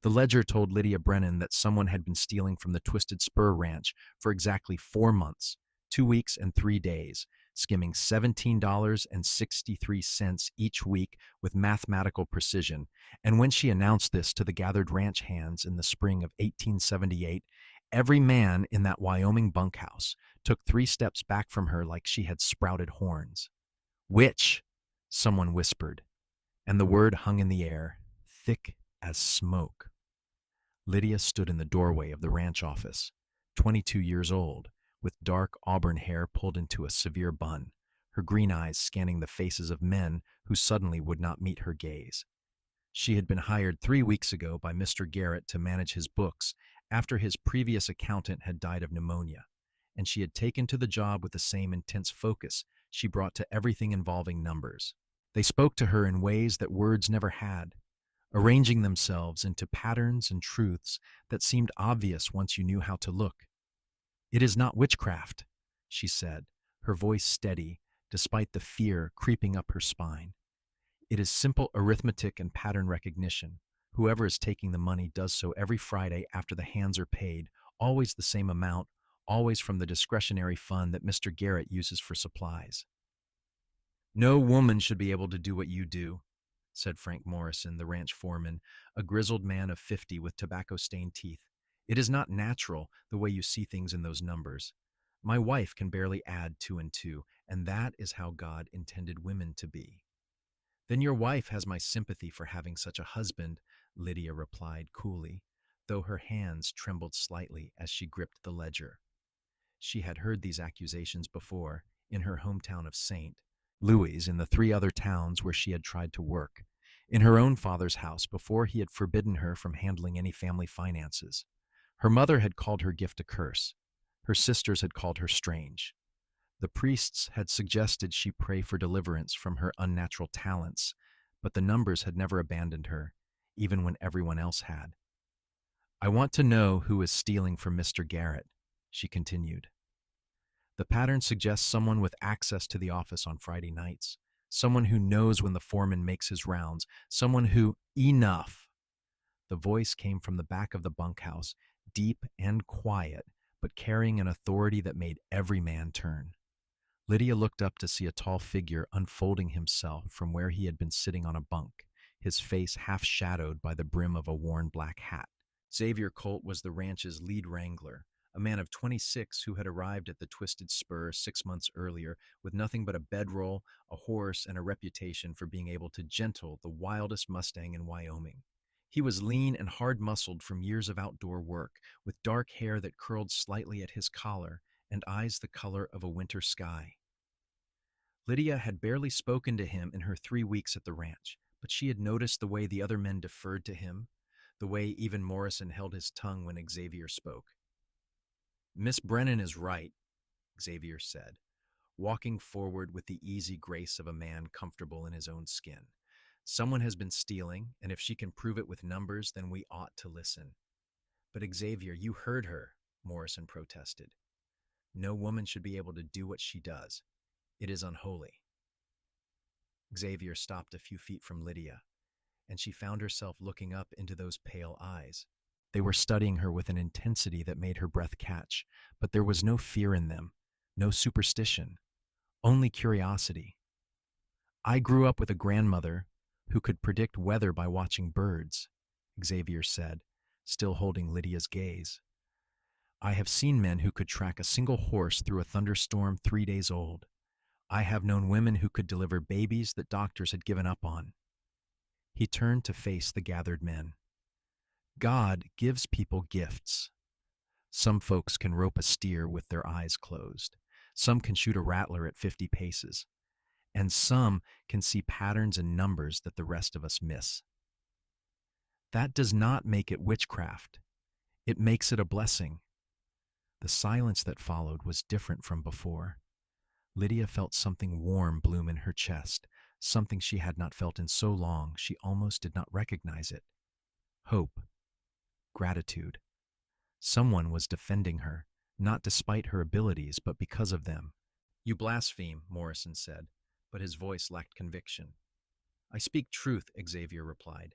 The ledger told Lydia Brennan that someone had been stealing from the Twisted Spur Ranch for exactly 4 months, 2 weeks and 3 days, skimming $17.63 each week with mathematical precision. And when she announced this to the gathered ranch hands in the spring of 1878, every man in that Wyoming bunkhouse took 3 steps back from her like she had sprouted horns. Witch, someone whispered, and the word hung in the air, thick as smoke. Lydia stood in the doorway of the ranch office, 22 years old, with dark auburn hair pulled into a severe bun, her green eyes scanning the faces of men who suddenly would not meet her gaze. She had been hired 3 weeks ago by Mr. Garrett to manage his books after his previous accountant had died of pneumonia, and she had taken to the job with the same intense focus she brought to everything involving numbers. They spoke to her in ways that words never had, arranging themselves into patterns and truths that seemed obvious once you knew how to look. "It is not witchcraft," she said, her voice steady despite the fear creeping up her spine. "It is simple arithmetic and pattern recognition. Whoever is taking the money does so every Friday after the hands are paid, always the same amount, always from the discretionary fund that Mr. Garrett uses for supplies." "No woman should be able to do what you do," said Frank Morrison, the ranch foreman, a grizzled man of 50 with tobacco-stained teeth. "It is not natural, the way you see things in those numbers. My wife can barely add 2 and 2, and that is how God intended women to be." "Then your wife has my sympathy for having such a husband," Lydia replied coolly, though her hands trembled slightly as she gripped the ledger. She had heard these accusations before, in her hometown of St. Louis, in the 3 other towns where she had tried to work, in her own father's house before he had forbidden her from handling any family finances. Her mother had called her gift a curse. Her sisters had called her strange. The priests had suggested she pray for deliverance from her unnatural talents, but the numbers had never abandoned her, even when everyone else had. "I want to know who is stealing from Mr. Garrett," she continued. "The pattern suggests someone with access to the office on Friday nights, someone who knows when the foreman makes his rounds, someone who—" "Enough!" The voice came from the back of the bunkhouse, deep and quiet, but carrying an authority that made every man turn. Lydia looked up to see a tall figure unfolding himself from where he had been sitting on a bunk, his face half shadowed by the brim of a worn black hat. Xavier Colt was the ranch's lead wrangler, a man of 26 who had arrived at the Twisted Spur 6 months earlier with nothing but a bedroll, a horse, and a reputation for being able to gentle the wildest Mustang in Wyoming. He was lean and hard-muscled from years of outdoor work, with dark hair that curled slightly at his collar and eyes the color of a winter sky. Lydia had barely spoken to him in her 3 weeks at the ranch, but she had noticed the way the other men deferred to him, the way even Morrison held his tongue when Xavier spoke. "Miss Brennan is right," Xavier said, walking forward with the easy grace of a man comfortable in his own skin. "Someone has been stealing, and if she can prove it with numbers, then we ought to listen." "But Xavier, you heard her," Morrison protested. "No woman should be able to do what she does. It is unholy." Xavier stopped a few feet from Lydia, and she found herself looking up into those pale eyes. They were studying her with an intensity that made her breath catch, but there was no fear in them, no superstition, only curiosity. "I grew up with a grandmother who could predict weather by watching birds," Xavier said, still holding Lydia's gaze. "I have seen men who could track a single horse through a thunderstorm 3 days old. I have known women who could deliver babies that doctors had given up on." He turned to face the gathered men. "God gives people gifts. Some folks can rope a steer with their eyes closed. Some can shoot a rattler at 50 paces. And some can see patterns and numbers that the rest of us miss. That does not make it witchcraft. It makes it a blessing." The silence that followed was different from before. Lydia felt something warm bloom in her chest, something she had not felt in so long she almost did not recognize it. Hope. Gratitude. Someone was defending her, not despite her abilities, but because of them. "You blaspheme," Morrison said, but his voice lacked conviction. "I speak truth," Xavier replied.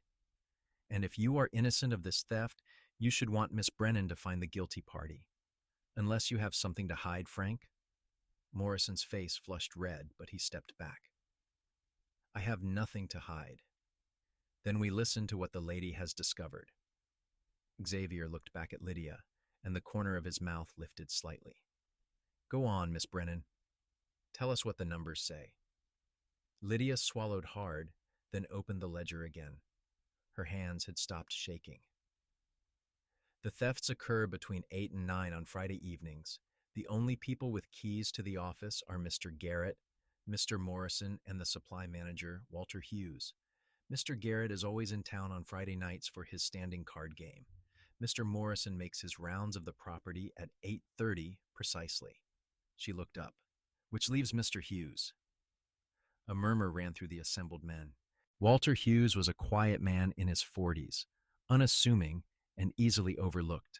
And if you are innocent of this theft, you should want Miss Brennan to find the guilty party. Unless you have something to hide, Frank? Morrison's face flushed red, but he stepped back. I have nothing to hide. Then we listen to what the lady has discovered. Xavier looked back at Lydia, and the corner of his mouth lifted slightly. Go on, Miss Brennan. Tell us what the numbers say. Lydia swallowed hard, then opened the ledger again. Her hands had stopped shaking. The thefts occur between 8 and 9 on Friday evenings. The only people with keys to the office are Mr. Garrett, Mr. Morrison, and the supply manager, Walter Hughes. Mr. Garrett is always in town on Friday nights for his standing card game. Mr. Morrison makes his rounds of the property at 8:30 precisely. She looked up. Which leaves Mr. Hughes. A murmur ran through the assembled men. Walter Hughes was a quiet man in his 40s, unassuming and easily overlooked.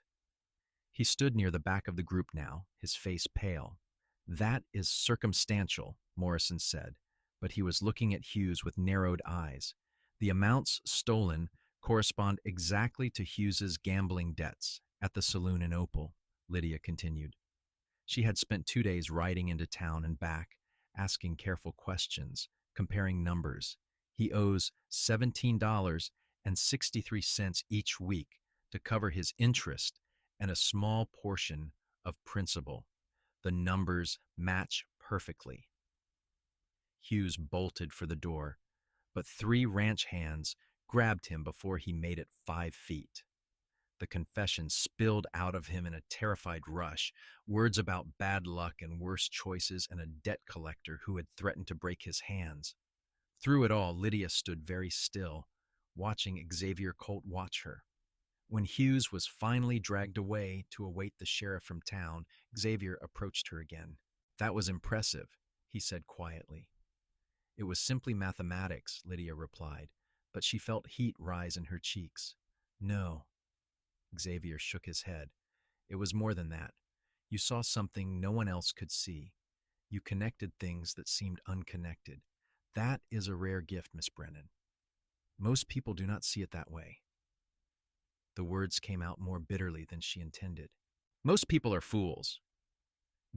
He stood near the back of the group now, his face pale. That is circumstantial, Morrison said, but he was looking at Hughes with narrowed eyes. The amounts stolen correspond exactly to Hughes's gambling debts at the saloon in Opal, Lydia continued. She had spent 2 days riding into town and back, asking careful questions, comparing numbers. He owes $17.63 each week to cover his interest and a small portion of principal. The numbers match perfectly. Hughes bolted for the door, but 3 ranch hands grabbed him before he made it 5 feet. The confession spilled out of him in a terrified rush, words about bad luck and worse choices and a debt collector who had threatened to break his hands. Through it all, Lydia stood very still, watching Xavier Colt watch her. When Hughes was finally dragged away to await the sheriff from town, Xavier approached her again. That was impressive, he said quietly. It was simply mathematics, Lydia replied, but she felt heat rise in her cheeks. No. Xavier shook his head. It was more than that. You saw something no one else could see. You connected things that seemed unconnected. That is a rare gift, Miss Brennan. Most people do not see it that way. The words came out more bitterly than she intended. Most people are fools.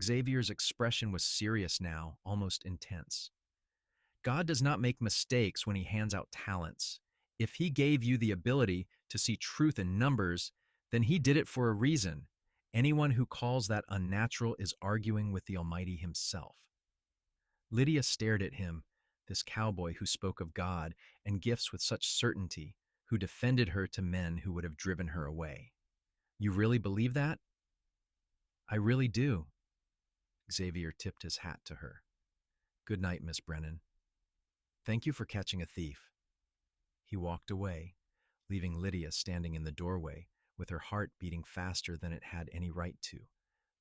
Xavier's expression was serious now, almost intense. God does not make mistakes when he hands out talents. If he gave you the ability to see truth in numbers, then he did it for a reason. Anyone who calls that unnatural is arguing with the Almighty himself. Lydia stared at him, this cowboy who spoke of God and gifts with such certainty, who defended her to men who would have driven her away. You really believe that? I really do. Xavier tipped his hat to her. Good night, Miss Brennan. Thank you for catching a thief. He walked away, leaving Lydia standing in the doorway, with her heart beating faster than it had any right to,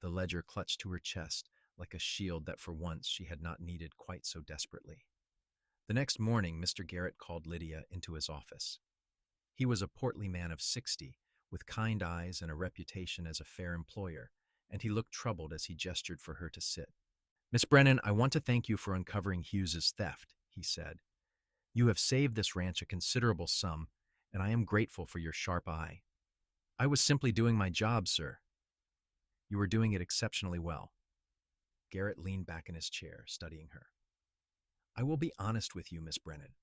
the ledger clutched to her chest like a shield that for once she had not needed quite so desperately. The next morning, Mr. Garrett called Lydia into his office. He was a portly man of 60, with kind eyes and a reputation as a fair employer, and he looked troubled as he gestured for her to sit. Miss Brennan, I want to thank you for uncovering Hughes's theft, he said. You have saved this ranch a considerable sum, and I am grateful for your sharp eye. I was simply doing my job, sir. You were doing it exceptionally well. Garrett leaned back in his chair, studying her. I will be honest with you, Miss Brennan.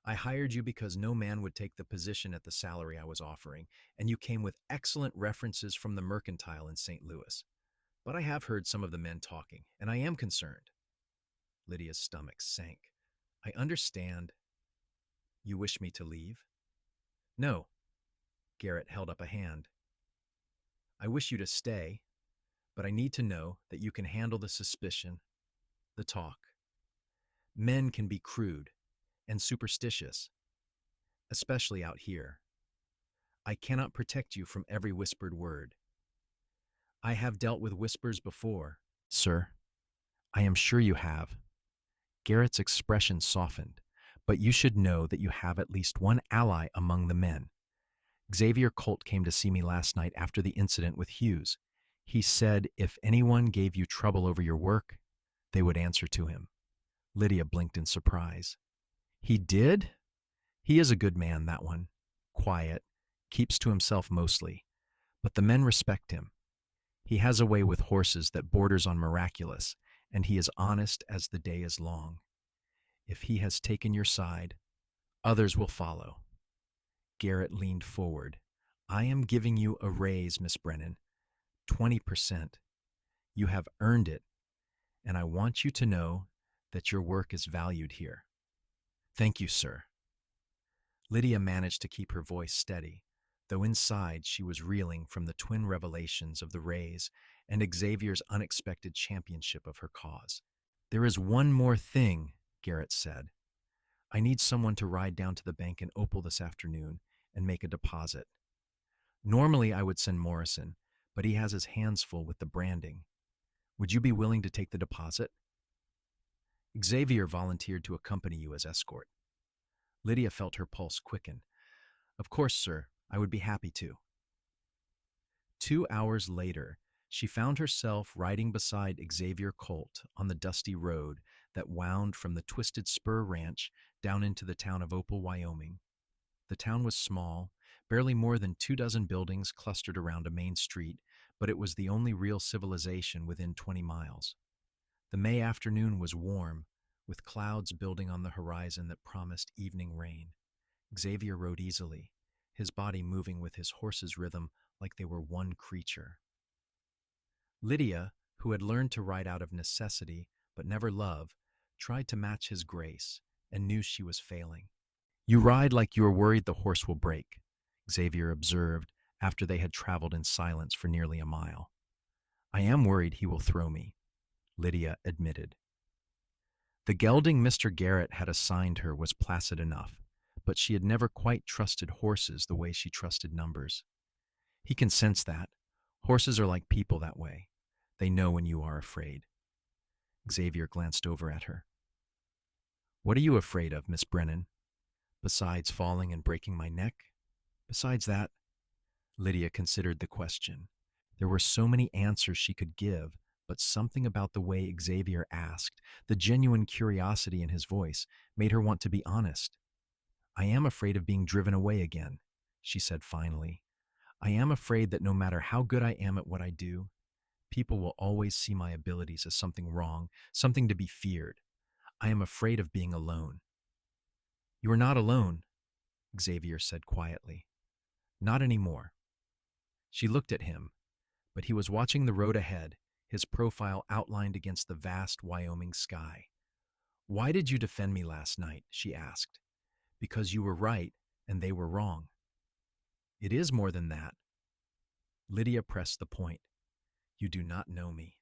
I hired you because no man would take the position at the salary I was offering, and you came with excellent references from the Mercantile in St. Louis. But I have heard some of the men talking, and I am concerned. Lydia's stomach sank. I understand. You wish me to leave? No. Garrett held up a hand. I wish you to stay, but I need to know that you can handle the suspicion, the talk. Men can be crude and superstitious, especially out here. I cannot protect you from every whispered word. I have dealt with whispers before, sir. I am sure you have. Garrett's expression softened, but you should know that you have at least one ally among the men. Xavier Colt came to see me last night after the incident with Hughes. He said if anyone gave you trouble over your work, they would answer to him. Lydia blinked in surprise. He did? He is a good man, that one. quiet, keeps to himself mostly, but the men respect him. He has a way with horses that borders on miraculous, and he is honest as the day is long. If he has taken your side, others will follow. Garrett leaned forward. I am giving you a raise, Miss Brennan. 20%. You have earned it, and I want you to know that your work is valued here. Thank you, sir. Lydia managed to keep her voice steady, though inside she was reeling from the twin revelations of the raise and Xavier's unexpected championship of her cause. There is one more thing, Garrett said. I need someone to ride down to the bank in Opal this afternoon and make a deposit. Normally I would send Morrison, but he has his hands full with the branding. Would you be willing to take the deposit? Xavier volunteered to accompany you as escort. Lydia felt her pulse quicken. Of course, sir, I would be happy to. 2 hours later, she found herself riding beside Xavier Colt on the dusty road that wound from the Twisted Spur Ranch down into the town of Opal, Wyoming. The town was small, barely more than 24 buildings clustered around a main street, but it was the only real civilization within 20 miles. The May afternoon was warm, with clouds building on the horizon that promised evening rain. Xavier rode easily, his body moving with his horse's rhythm like they were one creature. Lydia, who had learned to ride out of necessity but never love, tried to match his grace and knew she was failing. You ride like you are worried the horse will break, Xavier observed after they had traveled in silence for nearly a mile. I am worried he will throw me, Lydia admitted. The gelding Mr. Garrett had assigned her was placid enough, but she had never quite trusted horses the way she trusted numbers. He can sense that. Horses are like people that way. They know when you are afraid. Xavier glanced over at her. What are you afraid of, Miss Brennan? Besides falling and breaking my neck? Besides that? Lydia considered the question. There were so many answers she could give, but something about the way Xavier asked, the genuine curiosity in his voice, made her want to be honest. I am afraid of being driven away again, she said finally. I am afraid that no matter how good I am at what I do, people will always see my abilities as something wrong, something to be feared. I am afraid of being alone. You are not alone, Xavier said quietly. Not anymore. She looked at him, but he was watching the road ahead, his profile outlined against the vast Wyoming sky. Why did you defend me last night? She asked. Because you were right and they were wrong. It is more than that. Lydia pressed the point. You do not know me.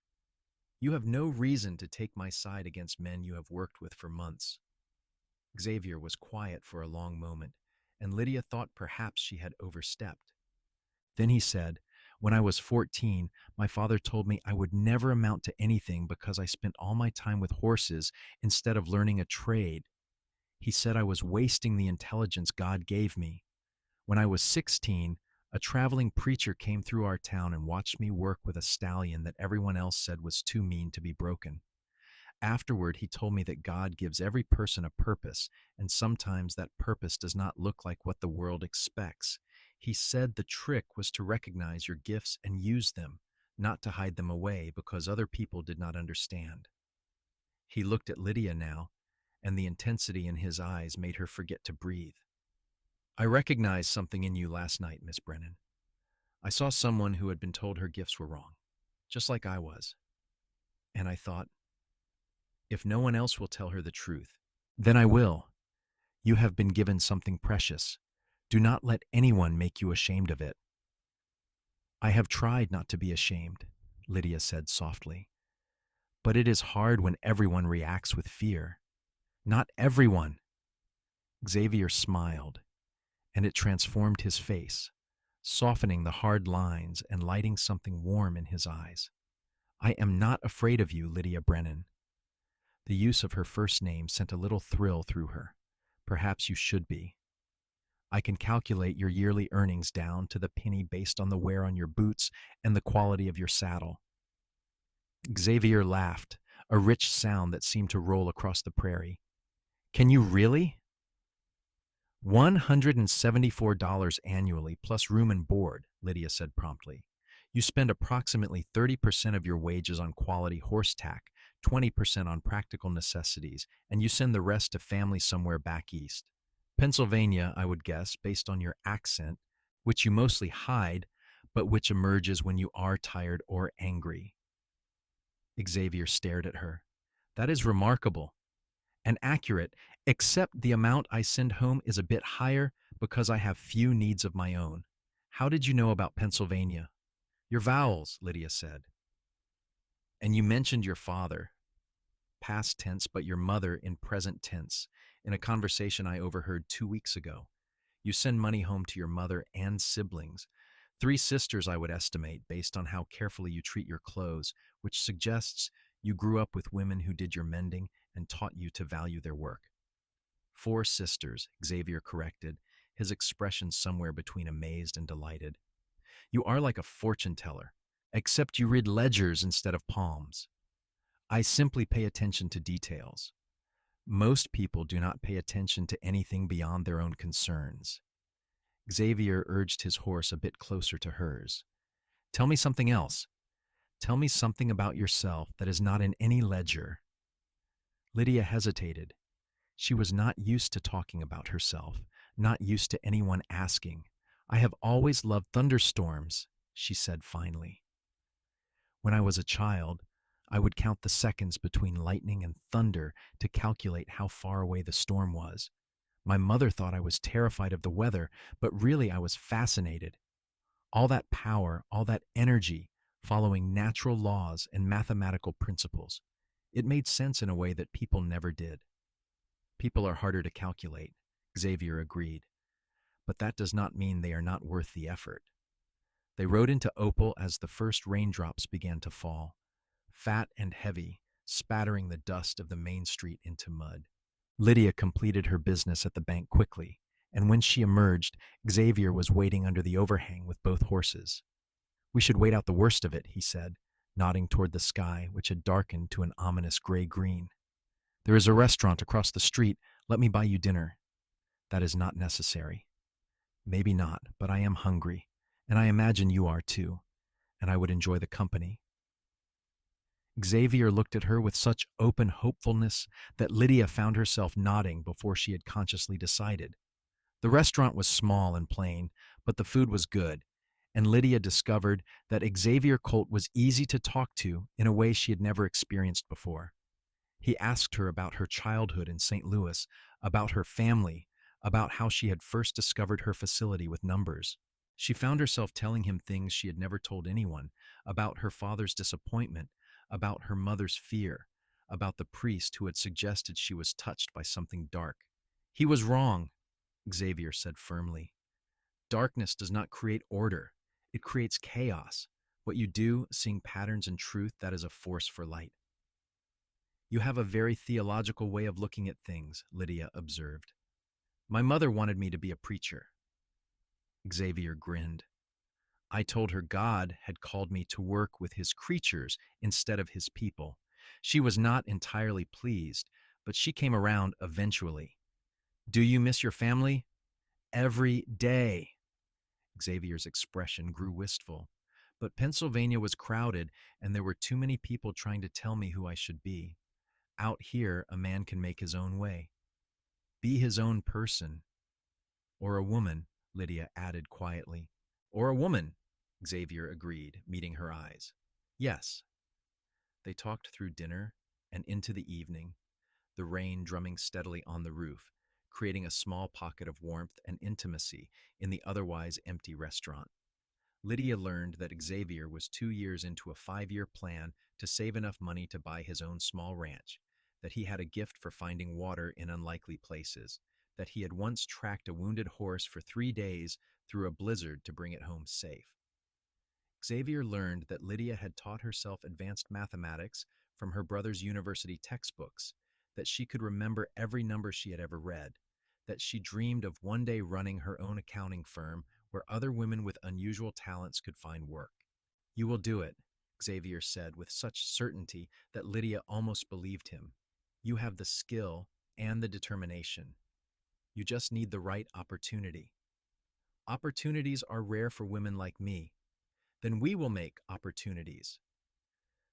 You have no reason to take my side against men you have worked with for months. Xavier was quiet for a long moment, and Lydia thought perhaps she had overstepped. Then he said, when I was 14, my father told me I would never amount to anything because I spent all my time with horses instead of learning a trade. He said I was wasting the intelligence God gave me. When I was 16, a traveling preacher came through our town and watched me work with a stallion that everyone else said was too mean to be broken. Afterward, he told me that God gives every person a purpose, and sometimes that purpose does not look like what the world expects. He said the trick was to recognize your gifts and use them, not to hide them away because other people did not understand. He looked at Lydia now, and the intensity in his eyes made her forget to breathe. I recognized something in you last night, Miss Brennan. I saw someone who had been told her gifts were wrong, just like I was. And I thought, if no one else will tell her the truth, then I will. You have been given something precious. Do not let anyone make you ashamed of it. I have tried not to be ashamed, Lydia said softly. But it is hard when everyone reacts with fear. Not everyone. Xavier smiled, and it transformed his face, softening the hard lines and lighting something warm in his eyes. I am not afraid of you, Lydia Brennan. The use of her first name sent a little thrill through her. Perhaps you should be. I can calculate your yearly earnings down to the penny based on the wear on your boots and the quality of your saddle. Xavier laughed, a rich sound that seemed to roll across the prairie. Can you really? $174 annually plus room and board, Lydia said promptly. You spend approximately 30% of your wages on quality horse tack, 20% on practical necessities, and you send the rest to family somewhere back east. Pennsylvania, I would guess, based on your accent, which you mostly hide, but which emerges when you are tired or angry. Xavier stared at her. That is remarkable and accurate, except the amount I send home is a bit higher because I have few needs of my own. How did you know about Pennsylvania? Your vowels, Lydia said. And you mentioned your father, past tense, but your mother in present tense, in a conversation I overheard 2 weeks ago. You send money home to your mother and siblings. 3 sisters, I would estimate, based on how carefully you treat your clothes, which suggests you grew up with women who did your mending and taught you to value their work. 4 sisters, Xavier corrected, his expression somewhere between amazed and delighted. You are like a fortune teller, except you read ledgers instead of palms. I simply pay attention to details. Most people do not pay attention to anything beyond their own concerns. Xavier urged his horse a bit closer to hers. Tell me something else. Tell me something about yourself that is not in any ledger. Lydia hesitated. She was not used to talking about herself, not used to anyone asking. I have always loved thunderstorms, she said finally. When I was a child, I would count the seconds between lightning and thunder to calculate how far away the storm was. My mother thought I was terrified of the weather, but really I was fascinated. All that power, all that energy, following natural laws and mathematical principles. It made sense in a way that people never did. People are harder to calculate, Xavier agreed, but that does not mean they are not worth the effort. They rode into Opal as the first raindrops began to fall, fat and heavy, spattering the dust of the main street into mud. Lydia completed her business at the bank quickly, and when she emerged, Xavier was waiting under the overhang with both horses. We should wait out the worst of it, he said, nodding toward the sky, which had darkened to an ominous gray-green. There is a restaurant across the street. Let me buy you dinner. That is not necessary. Maybe not, but I am hungry, and I imagine you are too, and I would enjoy the company. Xavier looked at her with such open hopefulness that Lydia found herself nodding before she had consciously decided. The restaurant was small and plain, but the food was good, and Lydia discovered that Xavier Colt was easy to talk to in a way she had never experienced before. He asked her about her childhood in St. Louis, about her family, about how she had first discovered her facility with numbers. She found herself telling him things she had never told anyone, about her father's disappointment, about her mother's fear, about the priest who had suggested she was touched by something dark. He was wrong, Xavier said firmly. Darkness does not create order. It creates chaos. What you do, seeing patterns and truth, that is a force for light. You have a very theological way of looking at things, Lydia observed. My mother wanted me to be a preacher. Xavier grinned. I told her God had called me to work with his creatures instead of his people. She was not entirely pleased, but she came around eventually. Do you miss your family? Every day. Xavier's expression grew wistful. But Pennsylvania was crowded, and there were too many people trying to tell me who I should be. Out here, a man can make his own way. Be his own person. Or a woman, Lydia added quietly. Or a woman, Xavier agreed, meeting her eyes. Yes. They talked through dinner and into the evening, the rain drumming steadily on the roof, creating a small pocket of warmth and intimacy in the otherwise empty restaurant. Lydia learned that Xavier was 2 years into a 5-year plan to save enough money to buy his own small ranch, that he had a gift for finding water in unlikely places, that he had once tracked a wounded horse for 3 days through a blizzard to bring it home safe. Xavier learned that Lydia had taught herself advanced mathematics from her brother's university textbooks, that she could remember every number she had ever read, that she dreamed of one day running her own accounting firm where other women with unusual talents could find work. You will do it, Xavier said with such certainty that Lydia almost believed him. You have the skill and the determination. You just need the right opportunity. Opportunities are rare for women like me. Then we will make opportunities.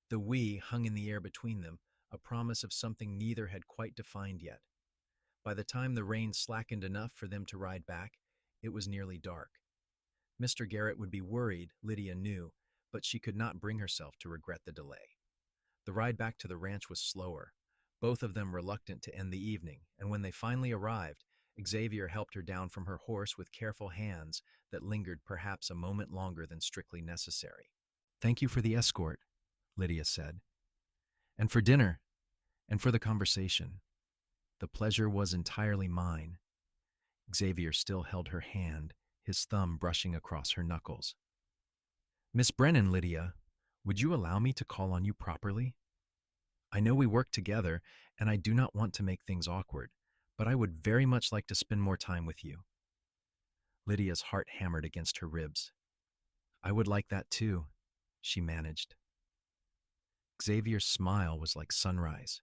The we hung in the air between them, a promise of something neither had quite defined yet. By the time the rain slackened enough for them to ride back, it was nearly dark. Mr. Garrett would be worried, Lydia knew, but she could not bring herself to regret the delay. The ride back to the ranch was slower, both of them reluctant to end the evening, and when they finally arrived, Xavier helped her down from her horse with careful hands that lingered perhaps a moment longer than strictly necessary. "Thank you for the escort," Lydia said, "and for dinner, and for the conversation. The pleasure was entirely mine." Xavier still held her hand, his thumb brushing across her knuckles. "Miss Brennan, Lydia, would you allow me to call on you properly? I know we work together, and I do not want to make things awkward, but I would very much like to spend more time with you." Lydia's heart hammered against her ribs. "I would like that too," she managed. Xavier's smile was like sunrise.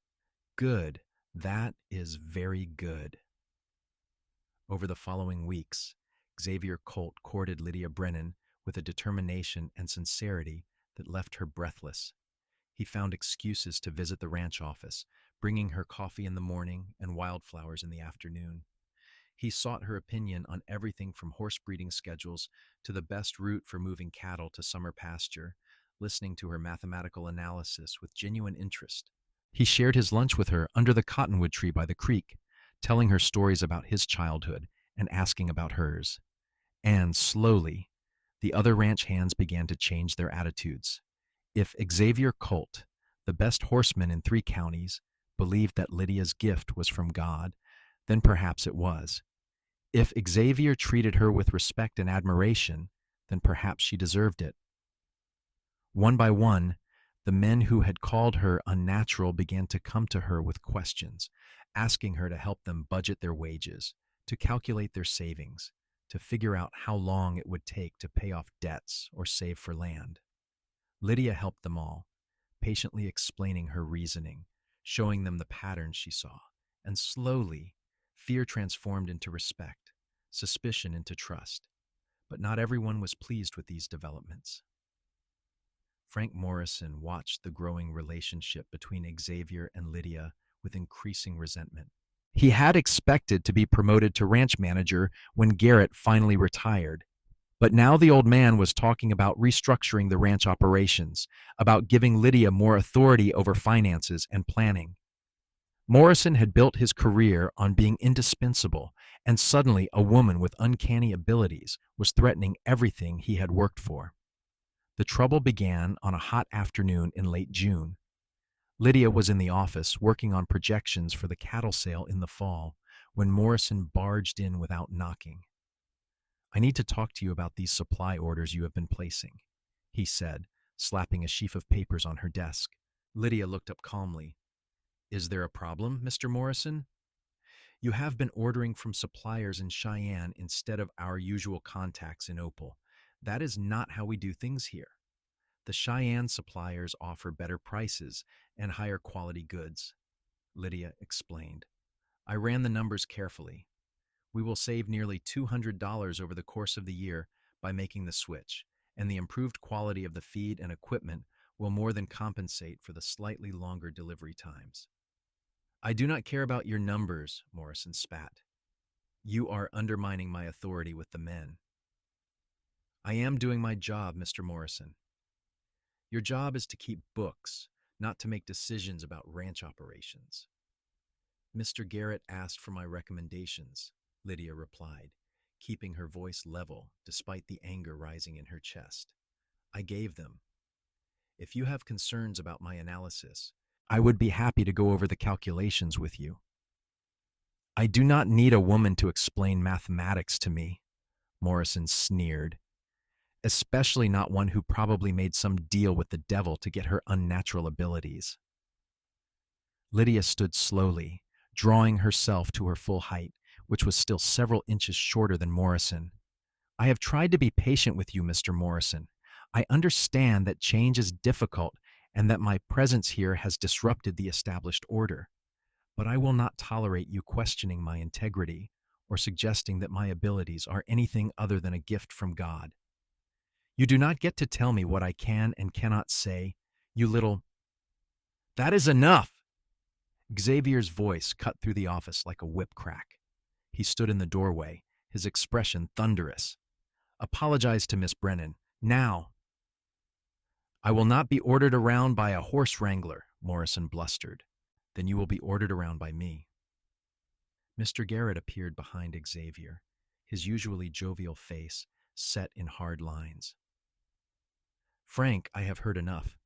"Good. That is very good." Over the following weeks, Xavier Colt courted Lydia Brennan with a determination and sincerity that left her breathless. He found excuses to visit the ranch office, bringing her coffee in the morning and wildflowers in the afternoon. He sought her opinion on everything from horse breeding schedules to the best route for moving cattle to summer pasture, listening to her mathematical analysis with genuine interest. He shared his lunch with her under the cottonwood tree by the creek, telling her stories about his childhood and asking about hers. And slowly, the other ranch hands began to change their attitudes. If Xavier Colt, the best horseman in 3 counties, believed that Lydia's gift was from God, then perhaps it was. If Xavier treated her with respect and admiration, then perhaps she deserved it. One by one, the men who had called her unnatural began to come to her with questions, asking her to help them budget their wages, to calculate their savings, to figure out how long it would take to pay off debts or save for land. Lydia helped them all, patiently explaining her reasoning, showing them the patterns she saw, and slowly, fear transformed into respect, suspicion into trust. But not everyone was pleased with these developments. Frank Morrison watched the growing relationship between Xavier and Lydia with increasing resentment. He had expected to be promoted to ranch manager when Garrett finally retired. But now the old man was talking about restructuring the ranch operations, about giving Lydia more authority over finances and planning. Morrison had built his career on being indispensable, and suddenly a woman with uncanny abilities was threatening everything he had worked for. The trouble began on a hot afternoon in late June. Lydia was in the office working on projections for the cattle sale in the fall when Morrison barged in without knocking. "I need to talk to you about these supply orders you have been placing," he said, slapping a sheaf of papers on her desk. Lydia looked up calmly. "Is there a problem, Mr. Morrison? You have been ordering from suppliers in Cheyenne instead of our usual contacts in Opal. That is not how we do things here. The Cheyenne suppliers offer better prices and higher quality goods," Lydia explained. "I ran the numbers carefully. We will save nearly $200 over the course of the year by making the switch, and the improved quality of the feed and equipment will more than compensate for the slightly longer delivery times." "I do not care about your numbers," Morrison spat. "You are undermining my authority with the men." "I am doing my job, Mr. Morrison." "Your job is to keep books, not to make decisions about ranch operations." "Mr. Garrett asked for my recommendations," Lydia replied, keeping her voice level despite the anger rising in her chest. "I gave them. If you have concerns about my analysis, I would be happy to go over the calculations with you." "I do not need a woman to explain mathematics to me," Morrison sneered, "especially not one who probably made some deal with the devil to get her unnatural abilities." Lydia stood slowly, drawing herself to her full height, which was still several inches shorter than Morrison. "I have tried to be patient with you, Mr. Morrison. I understand that change is difficult and that my presence here has disrupted the established order. But I will not tolerate you questioning my integrity or suggesting that my abilities are anything other than a gift from God. You do not get to tell me what I can and cannot say, you little— That is enough! Xavier's voice cut through the office like a whip crack. He stood in the doorway, his expression thunderous. Apologize to Miss Brennan, now. I will not be ordered around by a horse wrangler, Morrison blustered. Then you will be ordered around by me. Mr. Garrett appeared behind Xavier, his usually jovial face set in hard lines. Frank, I have heard enough.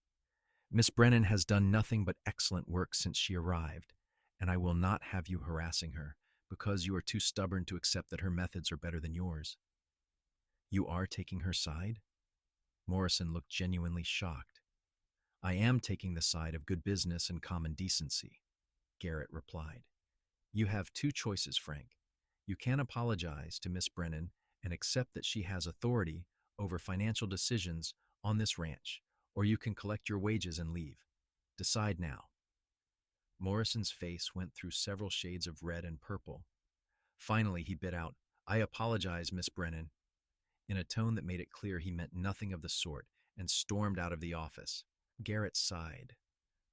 Miss Brennan has done nothing but excellent work since she arrived, and I will not have you harassing her because you are too stubborn to accept that her methods are better than yours. You are taking her side? Morrison looked genuinely shocked. I am taking the side of good business and common decency, Garrett replied. You have two choices, Frank. You can apologize to Miss Brennan and accept that she has authority over financial decisions on this ranch, or you can collect your wages and leave. Decide now. Morrison's face went through several shades of red and purple. Finally, he bit out, I apologize, Miss Brennan, in a tone that made it clear he meant nothing of the sort, and stormed out of the office. Garrett sighed.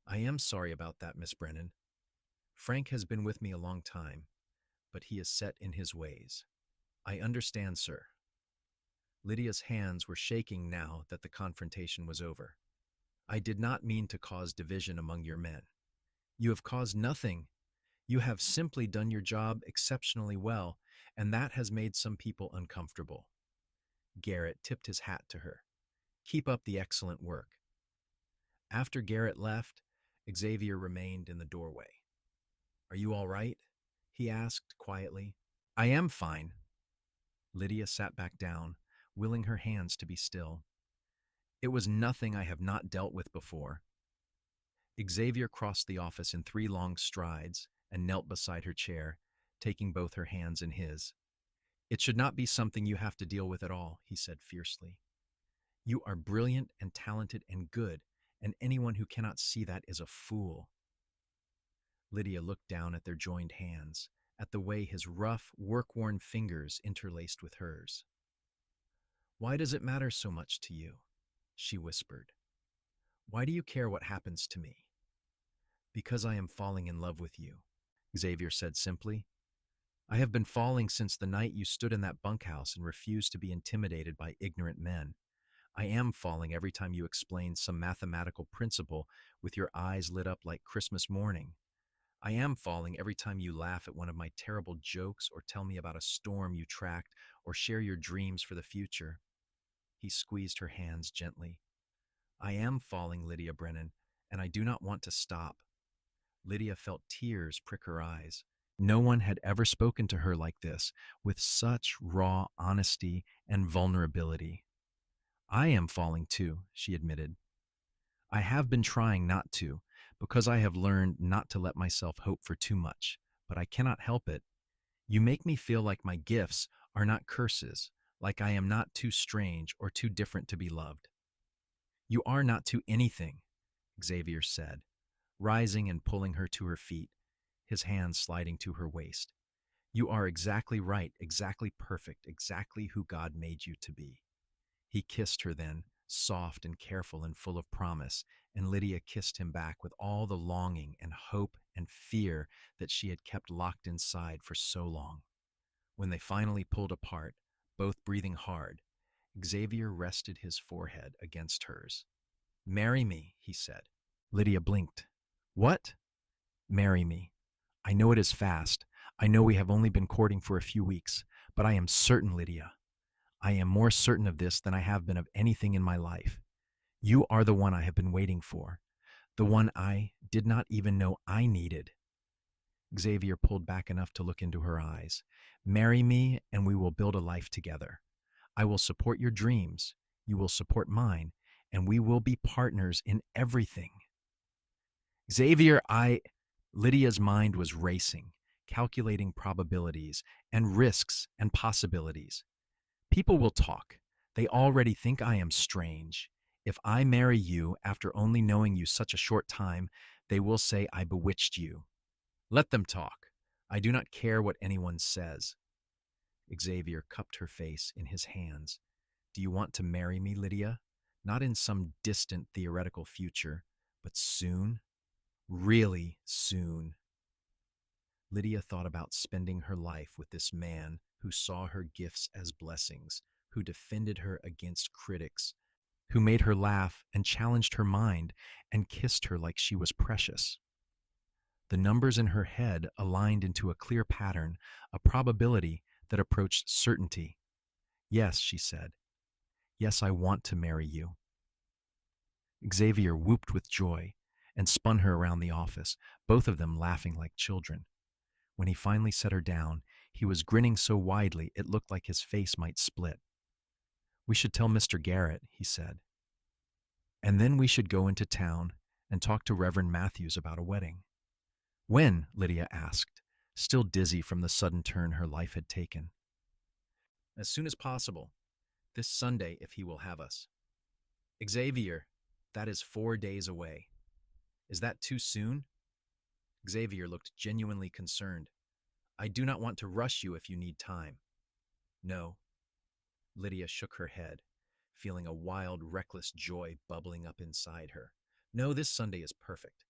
I am sorry about that, Miss Brennan. Frank has been with me a long time, but he is set in his ways. I understand, sir. Lydia's hands were shaking now that the confrontation was over. I did not mean to cause division among your men. You have caused nothing. You have simply done your job exceptionally well, and that has made some people uncomfortable. Garrett tipped his hat to her. Keep up the excellent work. After Garrett left, Xavier remained in the doorway. Are you all right? He asked quietly. I am fine. Lydia sat back down, willing her hands to be still. It was nothing I have not dealt with before. Xavier crossed the office in 3 long strides and knelt beside her chair, taking both her hands in his. It should not be something you have to deal with at all, he said fiercely. You are brilliant and talented and good, and anyone who cannot see that is a fool. Lydia looked down at their joined hands, at the way his rough, work-worn fingers interlaced with hers. Why does it matter so much to you? She whispered. Why do you care what happens to me? Because I am falling in love with you, Xavier said simply. I have been falling since the night you stood in that bunkhouse and refused to be intimidated by ignorant men. I am falling every time you explain some mathematical principle with your eyes lit up like Christmas morning. I am falling every time you laugh at one of my terrible jokes or tell me about a storm you tracked or share your dreams for the future. He squeezed her hands gently. I am falling, Lydia Brennan, and I do not want to stop. Lydia felt tears prick her eyes. No one had ever spoken to her like this, with such raw honesty and vulnerability. I am falling too, she admitted. I have been trying not to, because I have learned not to let myself hope for too much, but I cannot help it. You make me feel like my gifts are not curses, like I am not too strange or too different to be loved. You are not too anything, Xavier said, rising and pulling her to her feet, his hands sliding to her waist. You are exactly right, exactly perfect, exactly who God made you to be. He kissed her then, soft and careful and full of promise, and Lydia kissed him back with all the longing and hope and fear that she had kept locked inside for so long. When they finally pulled apart, both breathing hard, Xavier rested his forehead against hers. Marry me, he said. Lydia blinked. What? Marry me. I know it is fast. I know we have only been courting for a few weeks, but I am certain, Lydia. I am more certain of this than I have been of anything in my life. You are the one I have been waiting for, the one I did not even know I needed. Xavier pulled back enough to look into her eyes. Marry me, and we will build a life together. I will support your dreams, you will support mine, and we will be partners in everything. Xavier, Lydia's mind was racing, calculating probabilities and risks and possibilities. People will talk. They already think I am strange. If I marry you after only knowing you such a short time, they will say I bewitched you. Let them talk. I do not care what anyone says. Xavier cupped her face in his hands. Do you want to marry me, Lydia? Not in some distant theoretical future, but soon? Really soon. Lydia thought about spending her life with this man who saw her gifts as blessings, who defended her against critics, who made her laugh and challenged her mind and kissed her like she was precious. The numbers in her head aligned into a clear pattern, a probability that approached certainty. Yes, she said. Yes, I want to marry you. Xavier whooped with joy and spun her around the office, both of them laughing like children. When he finally set her down, he was grinning so widely it looked like his face might split. We should tell Mr. Garrett, he said. And then we should go into town and talk to Reverend Matthews about a wedding. When? Lydia asked, still dizzy from the sudden turn her life had taken. As soon as possible. This Sunday, if he will have us. Xavier, that is 4 days away. Is that too soon? Xavier looked genuinely concerned. I do not want to rush you if you need time. No. Lydia shook her head, feeling a wild, reckless joy bubbling up inside her. No, this Sunday is perfect.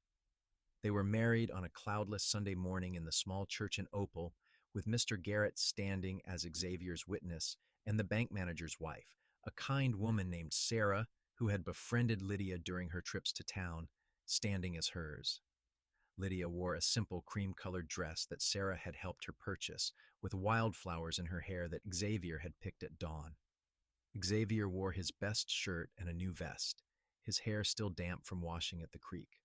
They were married on a cloudless Sunday morning in the small church in Opal, with Mr. Garrett standing as Xavier's witness and the bank manager's wife, a kind woman named Sarah, who had befriended Lydia during her trips to town, standing as hers. Lydia wore a simple cream-colored dress that Sarah had helped her purchase, with wildflowers in her hair that Xavier had picked at dawn. Xavier wore his best shirt and a new vest, his hair still damp from washing at the creek.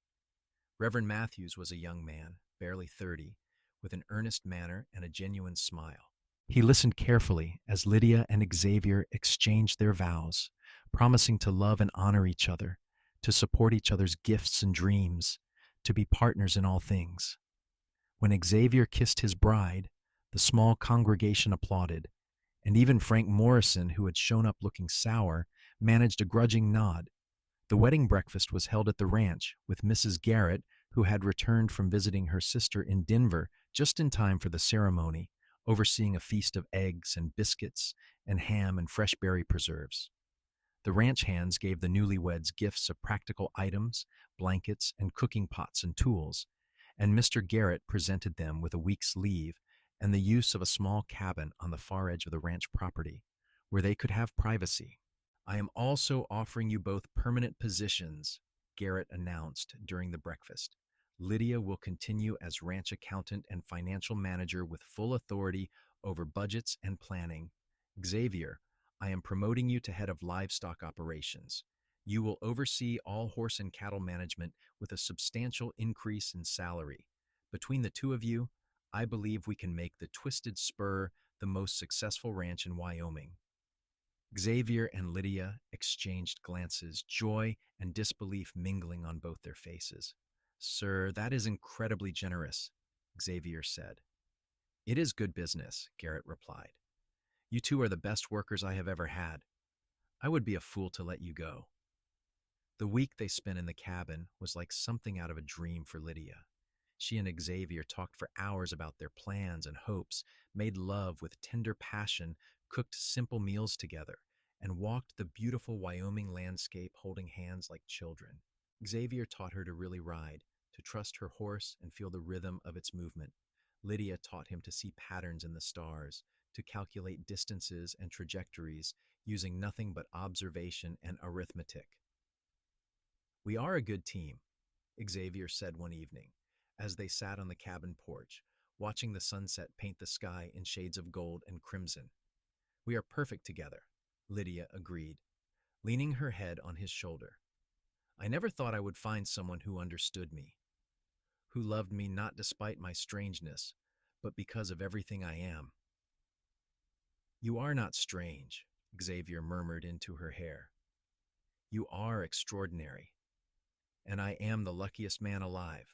Reverend Matthews was a young man, barely 30, with an earnest manner and a genuine smile. He listened carefully as Lydia and Xavier exchanged their vows, promising to love and honor each other, to support each other's gifts and dreams, to be partners in all things. When Xavier kissed his bride, the small congregation applauded, and even Frank Morrison, who had shown up looking sour, managed a grudging nod. The wedding breakfast was held at the ranch, with Mrs. Garrett, who had returned from visiting her sister in Denver just in time for the ceremony, overseeing a feast of eggs and biscuits and ham and fresh berry preserves. The ranch hands gave the newlyweds gifts of practical items, blankets, and cooking pots and tools, and Mr. Garrett presented them with a week's leave and the use of a small cabin on the far edge of the ranch property, where they could have privacy. I am also offering you both permanent positions, Garrett announced during the breakfast. Lydia will continue as ranch accountant and financial manager with full authority over budgets and planning. Xavier, I am promoting you to head of livestock operations. You will oversee all horse and cattle management with a substantial increase in salary. Between the two of you, I believe we can make the Twisted Spur the most successful ranch in Wyoming. Xavier and Lydia exchanged glances, joy and disbelief mingling on both their faces. Sir, that is incredibly generous, Xavier said. It is good business, Garrett replied. You two are the best workers I have ever had. I would be a fool to let you go. The week they spent in the cabin was like something out of a dream for Lydia. She and Xavier talked for hours about their plans and hopes, made love with tender passion, cooked simple meals together, and walked the beautiful Wyoming landscape holding hands like children. Xavier taught her to really ride, to trust her horse and feel the rhythm of its movement. Lydia taught him to see patterns in the stars, to calculate distances and trajectories using nothing but observation and arithmetic. We are a good team, Xavier said one evening, as they sat on the cabin porch, watching the sunset paint the sky in shades of gold and crimson. We are perfect together, Lydia agreed, leaning her head on his shoulder. I never thought I would find someone who understood me, who loved me not despite my strangeness, but because of everything I am. You are not strange, Xavier murmured into her hair. You are extraordinary, and I am the luckiest man alive.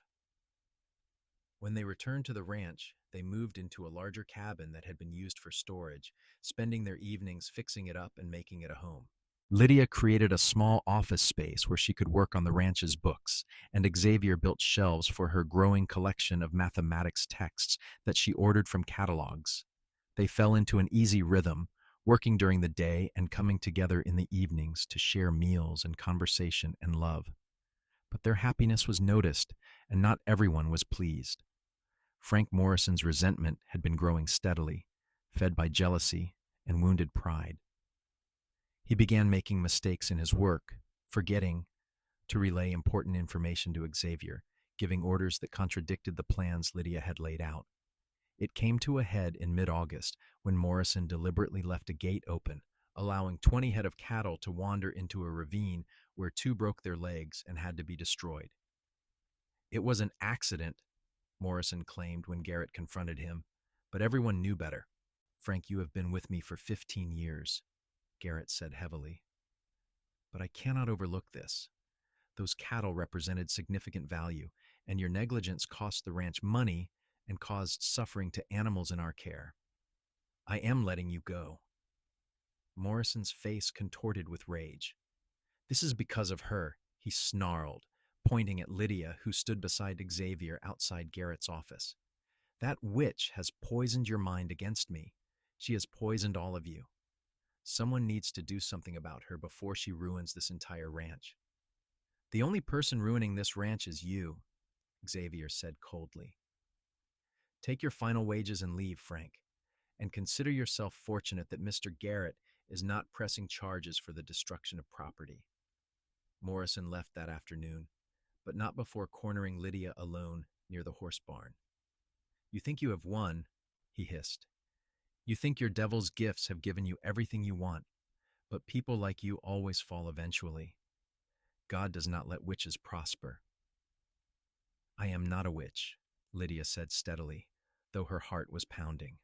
When they returned to the ranch, they moved into a larger cabin that had been used for storage, spending their evenings fixing it up and making it a home. Lydia created a small office space where she could work on the ranch's books, and Xavier built shelves for her growing collection of mathematics texts that she ordered from catalogs. They fell into an easy rhythm, working during the day and coming together in the evenings to share meals and conversation and love. But their happiness was noticed, and not everyone was pleased. Frank Morrison's resentment had been growing steadily, fed by jealousy and wounded pride. He began making mistakes in his work, forgetting to relay important information to Xavier, giving orders that contradicted the plans Lydia had laid out. It came to a head in mid-August when Morrison deliberately left a gate open, allowing 20 head of cattle to wander into a ravine where 2 broke their legs and had to be destroyed. It was an accident, Morrison claimed when Garrett confronted him, but everyone knew better. Frank, you have been with me for 15 years, Garrett said heavily. But I cannot overlook this. Those cattle represented significant value, and your negligence cost the ranch money and caused suffering to animals in our care. I am letting you go. Morrison's face contorted with rage. This is because of her, he snarled, pointing at Lydia, who stood beside Xavier outside Garrett's office. That witch has poisoned your mind against me. She has poisoned all of you. Someone needs to do something about her before she ruins this entire ranch. The only person ruining this ranch is you, Xavier said coldly. Take your final wages and leave, Frank, and consider yourself fortunate that Mr. Garrett is not pressing charges for the destruction of property. Morrison left that afternoon, but not before cornering Lydia alone near the horse barn. You think you have won, he hissed. You think your devil's gifts have given you everything you want, but people like you always fall eventually. God does not let witches prosper. I am not a witch, Lydia said steadily, though her heart was pounding.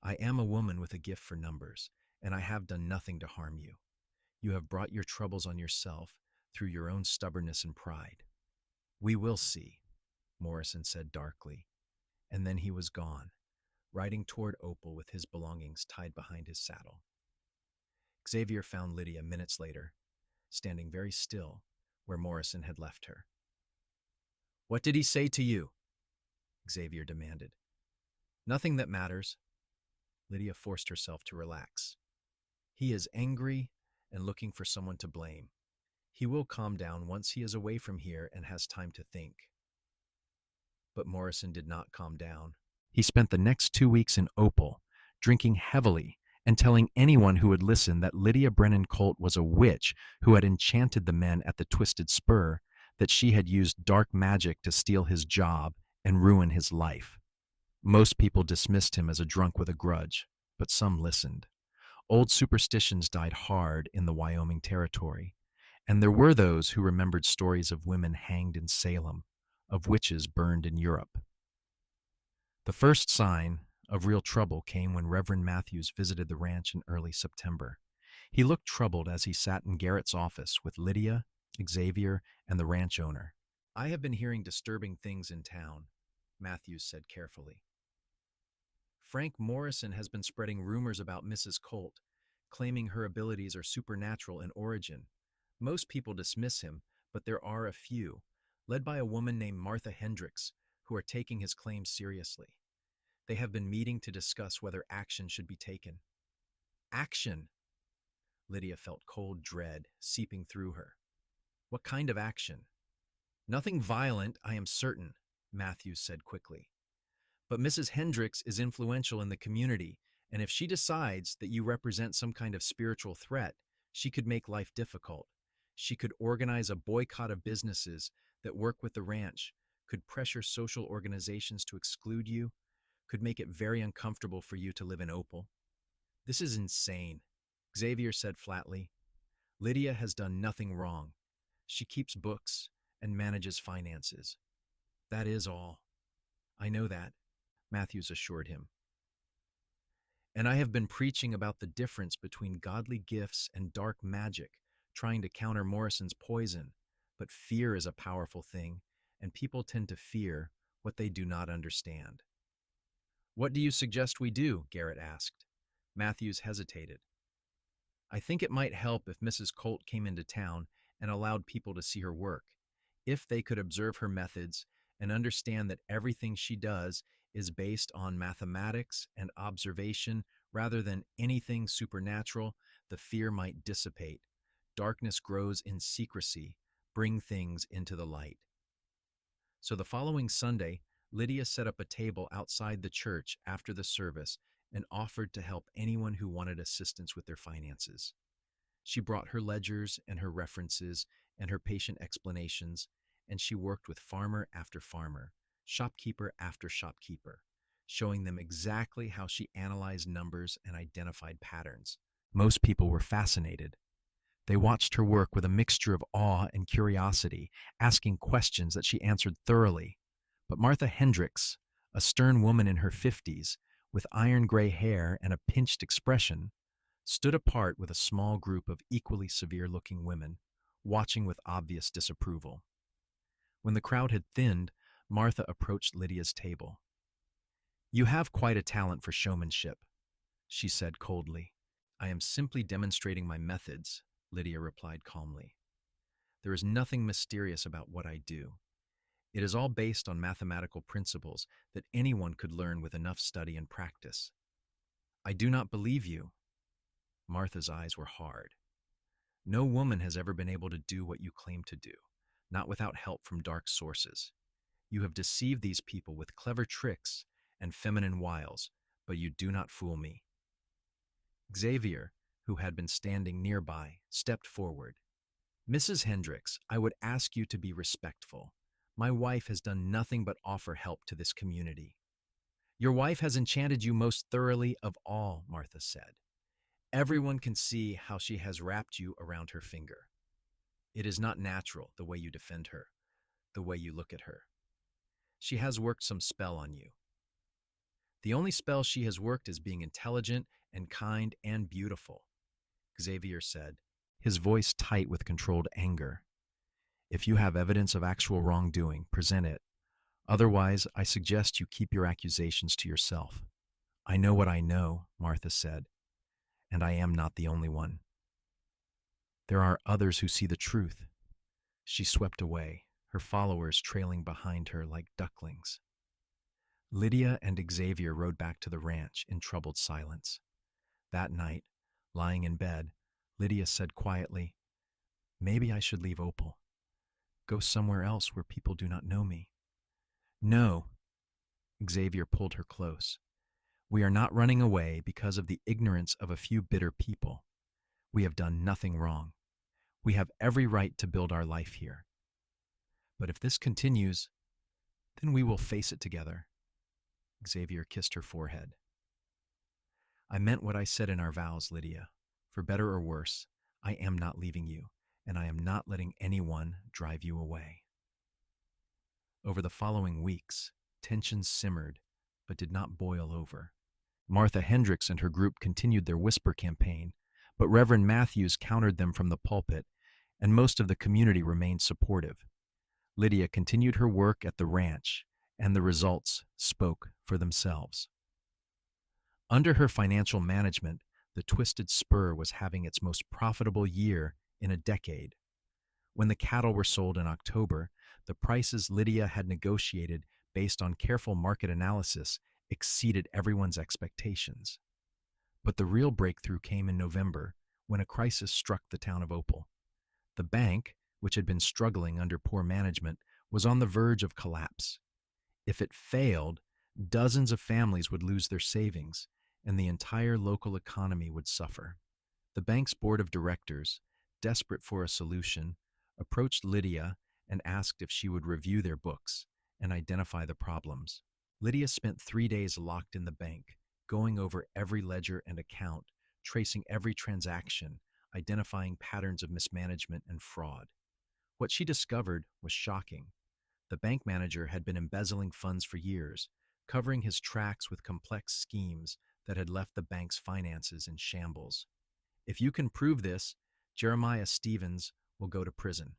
I am a woman with a gift for numbers, and I have done nothing to harm you. You have brought your troubles on yourself through your own stubbornness and pride. We will see, Morrison said darkly, and then he was gone, riding toward Opal with his belongings tied behind his saddle. Xavier found Lydia minutes later, standing very still where Morrison had left her. What did he say to you? Xavier demanded. Nothing that matters. Lydia forced herself to relax. He is angry and looking for someone to blame. He will calm down once he is away from here and has time to think. But Morrison did not calm down. He spent the next 2 weeks in Opal, drinking heavily and telling anyone who would listen that Lydia Brennan Colt was a witch who had enchanted the men at the Twisted Spur, that she had used dark magic to steal his job and ruin his life. Most people dismissed him as a drunk with a grudge, but some listened. Old superstitions died hard in the Wyoming Territory, and there were those who remembered stories of women hanged in Salem, of witches burned in Europe. The first sign of real trouble came when Reverend Matthews visited the ranch in early September. He looked troubled as he sat in Garrett's office with Lydia, Xavier, and the ranch owner. I have been hearing disturbing things in town, Matthews said carefully. Frank Morrison has been spreading rumors about Mrs. Colt, claiming her abilities are supernatural in origin. Most people dismiss him, but there are a few, led by a woman named Martha Hendricks, who are taking his claims seriously. They have been meeting to discuss whether action should be taken. Action! Lydia felt cold dread seeping through her. What kind of action? Nothing violent, I am certain, Matthews said quickly. But Mrs. Hendricks is influential in the community, and if she decides that you represent some kind of spiritual threat, she could make life difficult. She could organize a boycott of businesses that work with the ranch, could pressure social organizations to exclude you, could make it very uncomfortable for you to live in Opal. This is insane, Xavier said flatly. Lydia has done nothing wrong. She keeps books and manages finances. That is all. I know that, Matthews assured him. And I have been preaching about the difference between godly gifts and dark magic, trying to counter Morrison's poison. But fear is a powerful thing, and people tend to fear what they do not understand. What do you suggest we do? Garrett asked. Matthews hesitated. I think it might help if Mrs. Colt came into town and allowed people to see her work. If they could observe her methods and understand that everything she does is based on mathematics and observation rather than anything supernatural, the fear might dissipate. Darkness grows in secrecy. Bring things into the light. So the following Sunday, Lydia set up a table outside the church after the service and offered to help anyone who wanted assistance with their finances. She brought her ledgers and her references and her patient explanations, and she worked with farmer after farmer, shopkeeper after shopkeeper, showing them exactly how she analyzed numbers and identified patterns. Most people were fascinated. They watched her work with a mixture of awe and curiosity, asking questions that she answered thoroughly. But Martha Hendricks, a stern woman in her 50s, with iron gray hair and a pinched expression, stood apart with a small group of equally severe-looking women, watching with obvious disapproval. When the crowd had thinned, Martha approached Lydia's table. "You have quite a talent for showmanship," she said coldly. "I am simply demonstrating my methods," Lydia replied calmly. "There is nothing mysterious about what I do. It is all based on mathematical principles that anyone could learn with enough study and practice." "I do not believe you." Martha's eyes were hard. "No woman has ever been able to do what you claim to do, not without help from dark sources. You have deceived these people with clever tricks and feminine wiles, but you do not fool me." Xavier, who had been standing nearby, stepped forward. "Mrs. Hendricks, I would ask you to be respectful. My wife has done nothing but offer help to this community." "Your wife has enchanted you most thoroughly of all," Martha said. "Everyone can see how she has wrapped you around her finger. It is not natural, the way you defend her, the way you look at her. She has worked some spell on you." "The only spell she has worked is being intelligent and kind and beautiful," Xavier said, his voice tight with controlled anger. "If you have evidence of actual wrongdoing, present it. Otherwise, I suggest you keep your accusations to yourself." "I know what I know," Martha said, "and I am not the only one. There are others who see the truth." She swept away, her followers trailing behind her like ducklings. Lydia and Xavier rode back to the ranch in troubled silence. That night, lying in bed, Lydia said quietly, "Maybe I should leave Opal. Go somewhere else where people do not know me." "No." Xavier pulled her close. "We are not running away because of the ignorance of a few bitter people. We have done nothing wrong. We have every right to build our life here. But if this continues, then we will face it together." Xavier kissed her forehead. "I meant what I said in our vows, Lydia. For better or worse, I am not leaving you, and I am not letting anyone drive you away." Over the following weeks, tensions simmered, but did not boil over. Martha Hendricks and her group continued their whisper campaign, but Reverend Matthews countered them from the pulpit, and most of the community remained supportive. Lydia continued her work at the ranch, and the results spoke for themselves. Under her financial management, the Twisted Spur was having its most profitable year in a decade. When the cattle were sold in October, the prices Lydia had negotiated based on careful market analysis exceeded everyone's expectations. But the real breakthrough came in November, when a crisis struck the town of Opal. The bank, which had been struggling under poor management, was on the verge of collapse. If it failed, dozens of families would lose their savings, and the entire local economy would suffer. The bank's board of directors, desperate for a solution, approached Lydia and asked if she would review their books and identify the problems. Lydia spent 3 days locked in the bank, going over every ledger and account, tracing every transaction, identifying patterns of mismanagement and fraud. What she discovered was shocking. The bank manager had been embezzling funds for years, covering his tracks with complex schemes that had left the bank's finances in shambles. "If you can prove this, Jeremiah Stevens will go to prison,"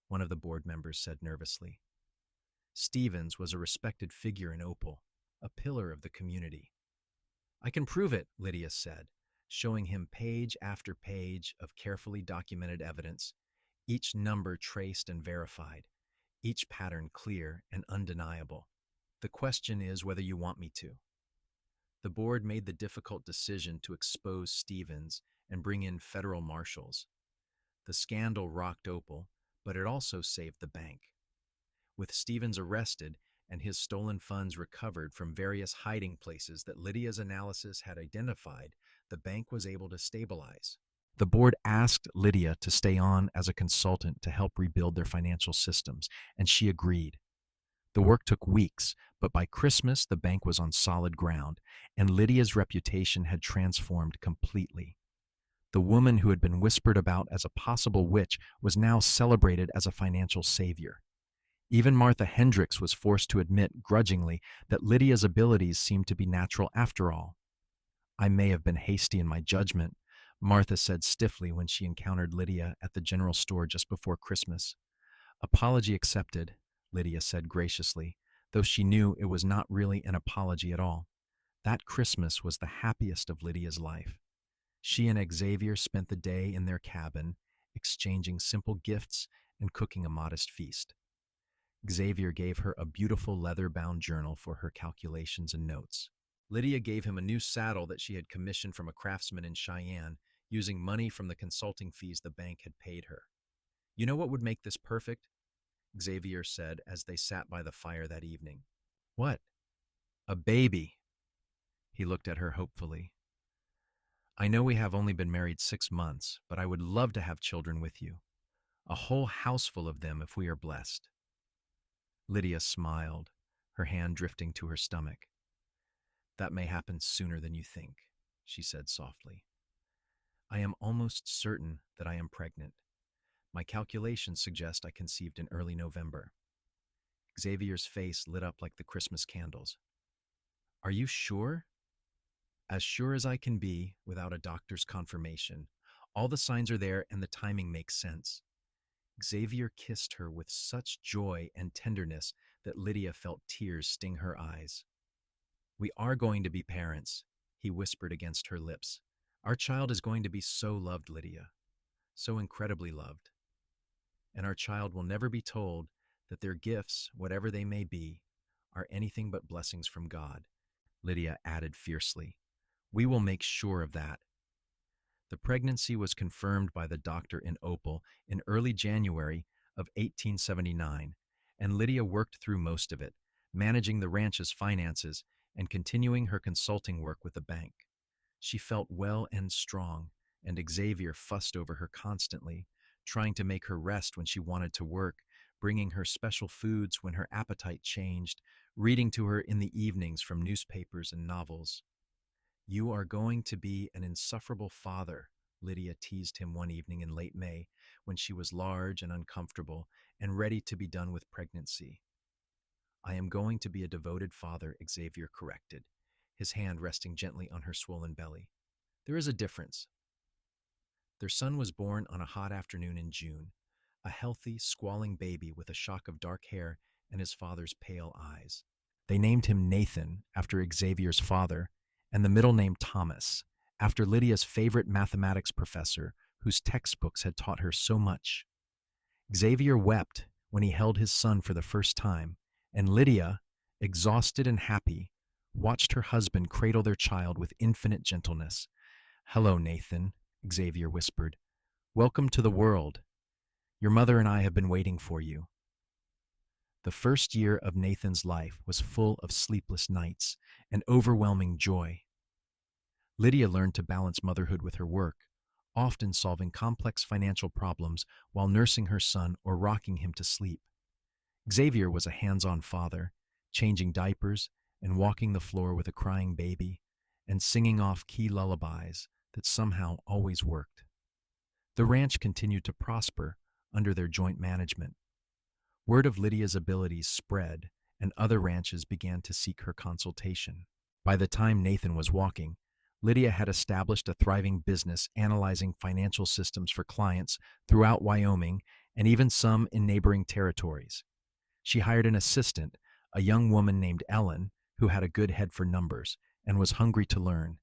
one of the board members said nervously. Stevens was a respected figure in Opal, a pillar of the community. "I can prove it," Lydia said, showing him page after page of carefully documented evidence, each number traced and verified, each pattern clear and undeniable. The question is whether you want me to. The board made the difficult decision to expose Stevens and bring in federal marshals. The scandal rocked Opal, but it also saved the bank. With Stevens arrested and his stolen funds recovered from various hiding places that Lydia's analysis had identified, the bank was able to stabilize. The board asked Lydia to stay on as a consultant to help rebuild their financial systems, and she agreed. The work took weeks, but by Christmas, the bank was on solid ground, and Lydia's reputation had transformed completely. The woman who had been whispered about as a possible witch was now celebrated as a financial savior. Even Martha Hendricks was forced to admit grudgingly that Lydia's abilities seemed to be natural after all. "I may have been hasty in my judgment," Martha said stiffly when she encountered Lydia at the general store just before Christmas. "Apology accepted," Lydia said graciously, though she knew it was not really an apology at all. That Christmas was the happiest of Lydia's life. She and Xavier spent the day in their cabin, exchanging simple gifts and cooking a modest feast. Xavier gave her a beautiful leather-bound journal for her calculations and notes. Lydia gave him a new saddle that she had commissioned from a craftsman in Cheyenne, using money from the consulting fees the bank had paid her. "You know what would make this perfect?" Xavier said as they sat by the fire that evening. "What?" "A baby." He looked at her hopefully. "I know we have only been married 6 months, but I would love to have children with you. A whole house full of them if we are blessed." Lydia smiled, her hand drifting to her stomach. "That may happen sooner than you think," she said softly. "I am almost certain that I am pregnant. My calculations suggest I conceived in early November." Xavier's face lit up like the Christmas candles. "Are you sure?" "As sure as I can be without a doctor's confirmation. All the signs are there and the timing makes sense." Xavier kissed her with such joy and tenderness that Lydia felt tears sting her eyes. "We are going to be parents," he whispered against her lips. "Our child is going to be so loved, Lydia, so incredibly loved. And our child will never be told that their gifts, whatever they may be, are anything but blessings from God," Lydia added fiercely. "We will make sure of that." The pregnancy was confirmed by the doctor in Opal in early January of 1879, and Lydia worked through most of it, managing the ranch's finances and continuing her consulting work with the bank. She felt well and strong, and Xavier fussed over her constantly, trying to make her rest when she wanted to work, bringing her special foods when her appetite changed, reading to her in the evenings from newspapers and novels. "You are going to be an insufferable father," Lydia teased him one evening in late May, when she was large and uncomfortable and ready to be done with pregnancy. "I am going to be a devoted father," Xavier corrected, his hand resting gently on her swollen belly. "There is a difference." Their son was born on a hot afternoon in June, a healthy, squalling baby with a shock of dark hair and his father's pale eyes. They named him Nathan, after Xavier's father, and the middle name Thomas, after Lydia's favorite mathematics professor, whose textbooks had taught her so much. Xavier wept when he held his son for the first time, and Lydia, exhausted and happy, watched her husband cradle their child with infinite gentleness. "Hello, Nathan," Xavier whispered. "Welcome to the world. Your mother and I have been waiting for you." The first year of Nathan's life was full of sleepless nights and overwhelming joy. Lydia learned to balance motherhood with her work, often solving complex financial problems while nursing her son or rocking him to sleep. Xavier was a hands-on father, changing diapers and walking the floor with a crying baby, and singing off key lullabies that somehow always worked. The ranch continued to prosper under their joint management. Word of Lydia's abilities spread, and other ranches began to seek her consultation. By the time Nathan was walking, Lydia had established a thriving business analyzing financial systems for clients throughout Wyoming and even some in neighboring territories. She hired an assistant, a young woman named Ellen, who had a good head for numbers and was hungry to learn,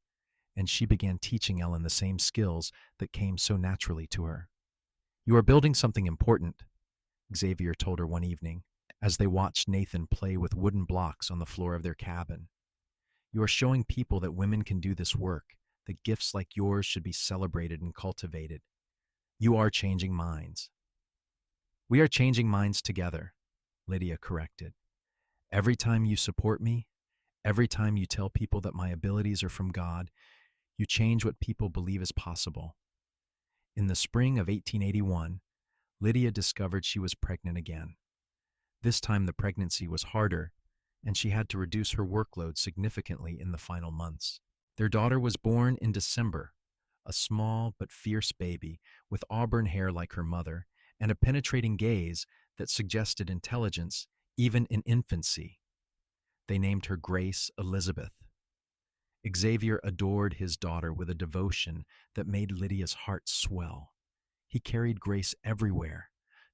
and she began teaching Ellen the same skills that came so naturally to her. "You are building something important," Xavier told her one evening, as they watched Nathan play with wooden blocks on the floor of their cabin. You are showing people that women can do this work, that gifts like yours should be celebrated and cultivated. You are changing minds. We are changing minds together, Lydia corrected. Every time you support me, every time you tell people that my abilities are from God, you change what people believe is possible. In the spring of 1881, Lydia discovered she was pregnant again. This time the pregnancy was harder, and she had to reduce her workload significantly in the final months. Their daughter was born in December, a small but fierce baby with auburn hair like her mother and a penetrating gaze that suggested intelligence even in infancy. They named her Grace Elizabeth. Xavier adored his daughter with a devotion that made Lydia's heart swell. He carried Grace everywhere,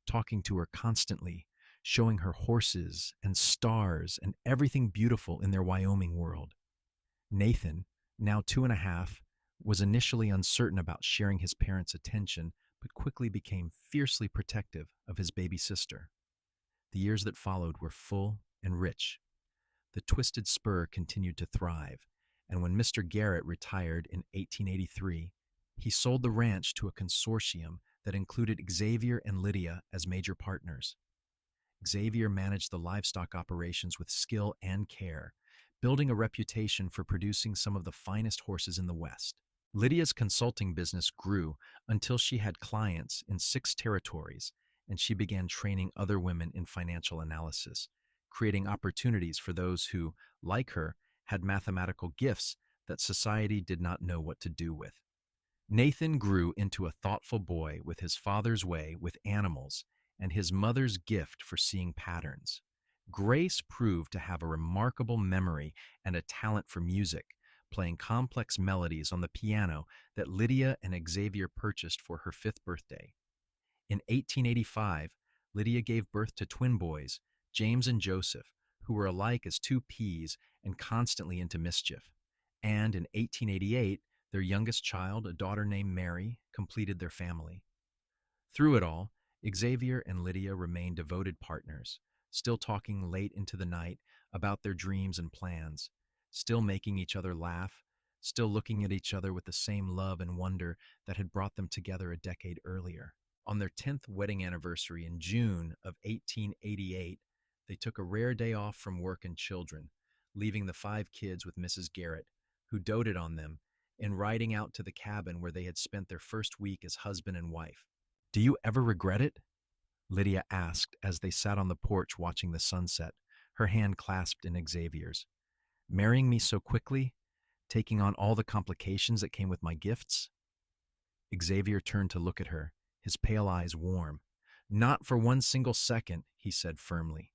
talking to her constantly, showing her horses and stars and everything beautiful in their Wyoming world. Nathan, now 2.5, was initially uncertain about sharing his parents' attention, but quickly became fiercely protective of his baby sister. The years that followed were full and rich. The Twisted Spur continued to thrive, and when Mr. Garrett retired in 1883, he sold the ranch to a consortium that included Xavier and Lydia as major partners. Xavier managed the livestock operations with skill and care, building a reputation for producing some of the finest horses in the West. Lydia's consulting business grew until she had clients in 6 territories, and she began training other women in financial analysis, creating opportunities for those who, like her, had mathematical gifts that society did not know what to do with. Nathan grew into a thoughtful boy with his father's way with animals and his mother's gift for seeing patterns. Grace proved to have a remarkable memory and a talent for music, playing complex melodies on the piano that Lydia and Xavier purchased for her 5th birthday. In 1885, Lydia gave birth to twin boys, James and Joseph, who were alike as 2 peas and constantly into mischief. And in 1888, their youngest child, a daughter named Mary, completed their family. Through it all, Xavier and Lydia remained devoted partners, still talking late into the night about their dreams and plans, still making each other laugh, still looking at each other with the same love and wonder that had brought them together a decade earlier. On their 10th wedding anniversary in June of 1888, they took a rare day off from work and children, leaving the 5 kids with Mrs. Garrett, who doted on them, and riding out to the cabin where they had spent their first week as husband and wife. "Do you ever regret it?" Lydia asked as they sat on the porch watching the sunset, her hand clasped in Xavier's. "Marrying me so quickly? Taking on all the complications that came with my gifts?" Xavier turned to look at her, his pale eyes warm. "Not for one single second," he said firmly.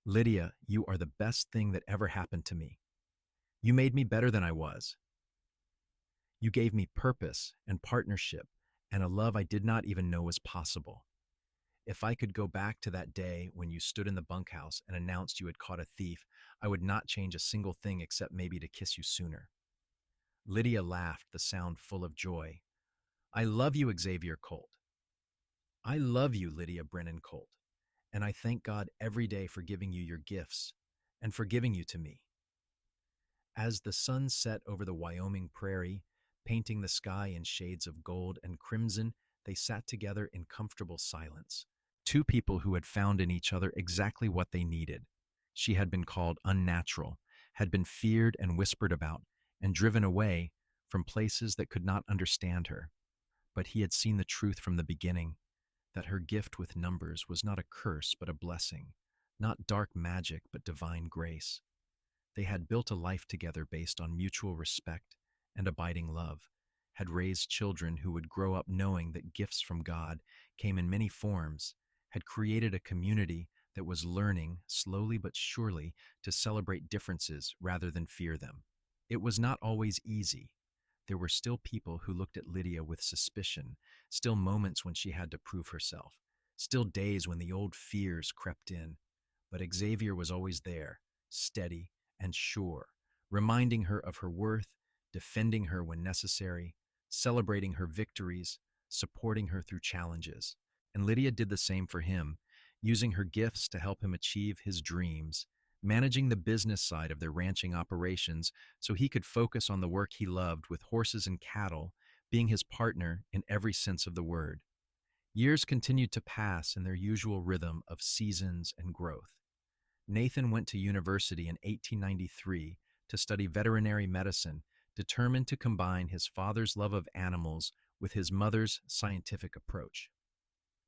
"Lydia, you are the best thing that ever happened to me. You made me better than I was. You gave me purpose and partnership and a love I did not even know was possible. If I could go back to that day when you stood in the bunkhouse and announced you had caught a thief, I would not change a single thing except maybe to kiss you sooner." Lydia laughed, the sound full of joy. "I love you, Xavier Colt. I love you, Lydia Brennan Colt, and I thank God every day for giving you your gifts and for giving you to me." As the sun set over the Wyoming prairie, painting the sky in shades of gold and crimson, they sat together in comfortable silence. 2 people who had found in each other exactly what they needed. She had been called unnatural, had been feared and whispered about, and driven away from places that could not understand her. But he had seen the truth from the beginning, that her gift with numbers was not a curse but a blessing, not dark magic but divine grace. They had built a life together based on mutual respect and abiding love, had raised children who would grow up knowing that gifts from God came in many forms, had created a community that was learning, slowly but surely, to celebrate differences rather than fear them. It was not always easy. There were still people who looked at Lydia with suspicion, still moments when she had to prove herself, still days when the old fears crept in. But Xavier was always there, steady and sure, reminding her of her worth, defending her when necessary, celebrating her victories, supporting her through challenges. And Lydia did the same for him, using her gifts to help him achieve his dreams, managing the business side of their ranching operations so he could focus on the work he loved with horses and cattle, being his partner in every sense of the word. Years continued to pass in their usual rhythm of seasons and growth. Nathan went to university in 1893 to study veterinary medicine, determined to combine his father's love of animals with his mother's scientific approach.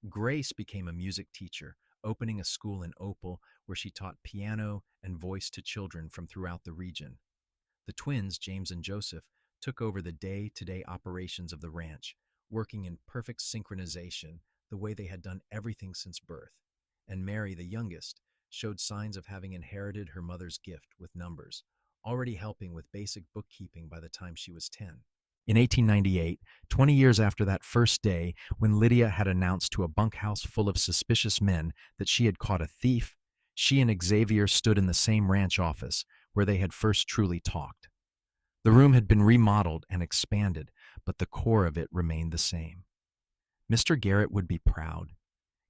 Grace became a music teacher, opening a school in Opal where she taught piano and voice to children from throughout the region. The twins, James and Joseph, took over the day-to-day operations of the ranch, working in perfect synchronization, the way they had done everything since birth. And Mary, the youngest, showed signs of having inherited her mother's gift with numbers, already helping with basic bookkeeping by the time she was 10. In 1898, 20 years after that first day, when Lydia had announced to a bunkhouse full of suspicious men that she had caught a thief, she and Xavier stood in the same ranch office where they had first truly talked. The room had been remodeled and expanded, but the core of it remained the same. "Mr. Garrett would be proud,"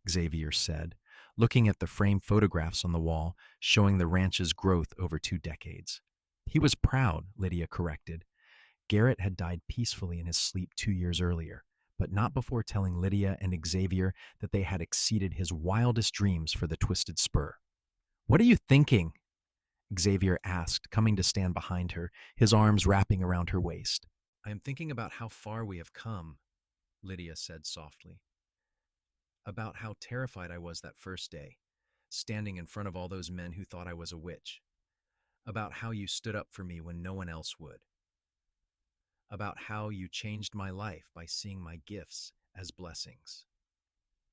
Xavier said, looking at the framed photographs on the wall showing the ranch's growth over 2 decades. "He was proud," Lydia corrected. Garrett had died peacefully in his sleep 2 years earlier, but not before telling Lydia and Xavier that they had exceeded his wildest dreams for the Twisted Spur. "What are you thinking?" Xavier asked, coming to stand behind her, his arms wrapping around her waist. "I am thinking about how far we have come," Lydia said softly. "About how terrified I was that first day, standing in front of all those men who thought I was a witch. About how you stood up for me when no one else would. About how you changed my life by seeing my gifts as blessings."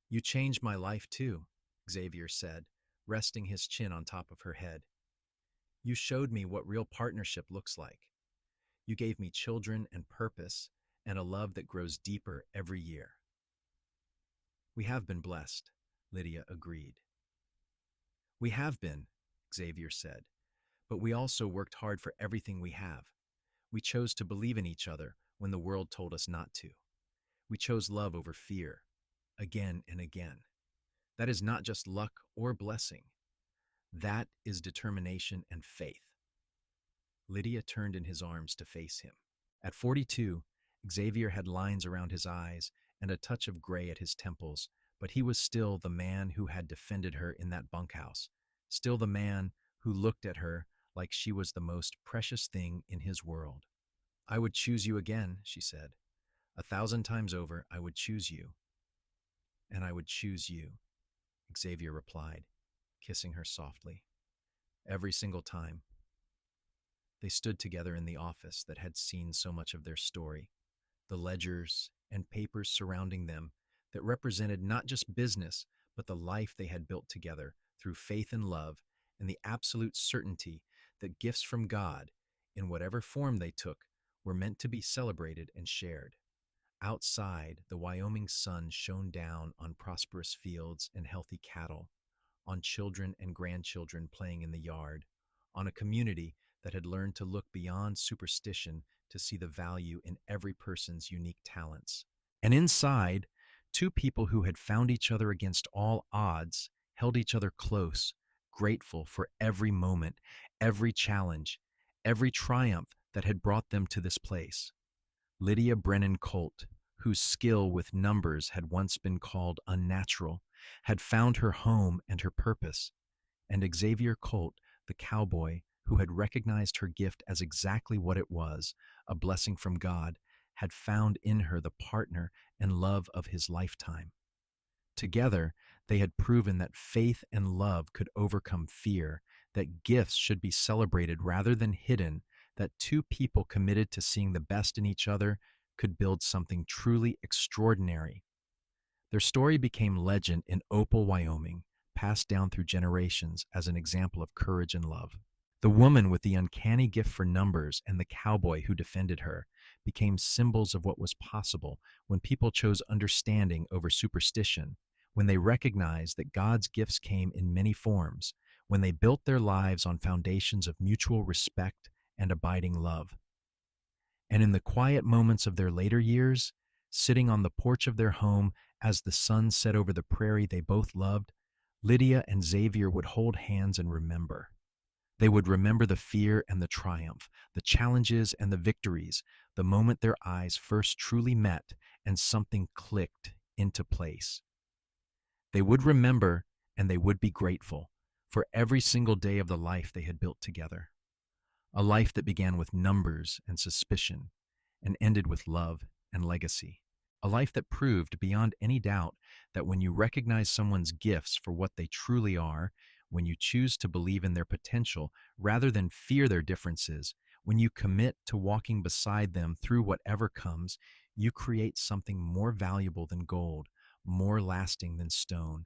"You changed my life too," Xavier said, resting his chin on top of her head. "You showed me what real partnership looks like. You gave me children and purpose and a love that grows deeper every year." "We have been blessed," Lydia agreed. "We have been," Xavier said, "but we also worked hard for everything we have. We chose to believe in each other when the world told us not to. We chose love over fear, again and again. That is not just luck or blessing. That is determination and faith." Lydia turned in his arms to face him. At 42, Xavier had lines around his eyes and a touch of gray at his temples, but he was still the man who had defended her in that bunkhouse, still the man who looked at her like she was the most precious thing in his world. "I would choose you again," she said. "1,000 times over, I would choose you. And I would choose you," Xavier replied, kissing her softly. "Every single time." They stood together in the office that had seen so much of their story, the ledgers and papers surrounding them that represented not just business, but the life they had built together through faith and love and the absolute certainty that gifts from God, in whatever form they took, were meant to be celebrated and shared. Outside, the Wyoming sun shone down on prosperous fields and healthy cattle, on children and grandchildren playing in the yard, on a community that had learned to look beyond superstition to see the value in every person's unique talents. And inside, two people who had found each other against all odds held each other close, grateful for every moment, every challenge, every triumph that had brought them to this place. Lydia Brennan Colt, whose skill with numbers had once been called unnatural, had found her home and her purpose, and Xavier Colt, the cowboy, who had recognized her gift as exactly what it was, a blessing from God, had found in her the partner and love of his lifetime. Together, they had proven that faith and love could overcome fear, that gifts should be celebrated rather than hidden, that two people committed to seeing the best in each other could build something truly extraordinary. Their story became legend in Opal, Wyoming, passed down through generations as an example of courage and love. The woman with the uncanny gift for numbers and the cowboy who defended her became symbols of what was possible when people chose understanding over superstition, when they recognized that God's gifts came in many forms, when they built their lives on foundations of mutual respect and abiding love. And in the quiet moments of their later years, sitting on the porch of their home as the sun set over the prairie they both loved, Lydia and Xavier would hold hands and remember. They would remember the fear and the triumph, the challenges and the victories, the moment their eyes first truly met and something clicked into place. They would remember and they would be grateful for every single day of the life they had built together. A life that began with numbers and suspicion and ended with love and legacy. A life that proved beyond any doubt that when you recognize someone's gifts for what they truly are, when you choose to believe in their potential rather than fear their differences, when you commit to walking beside them through whatever comes, you create something more valuable than gold, more lasting than stone.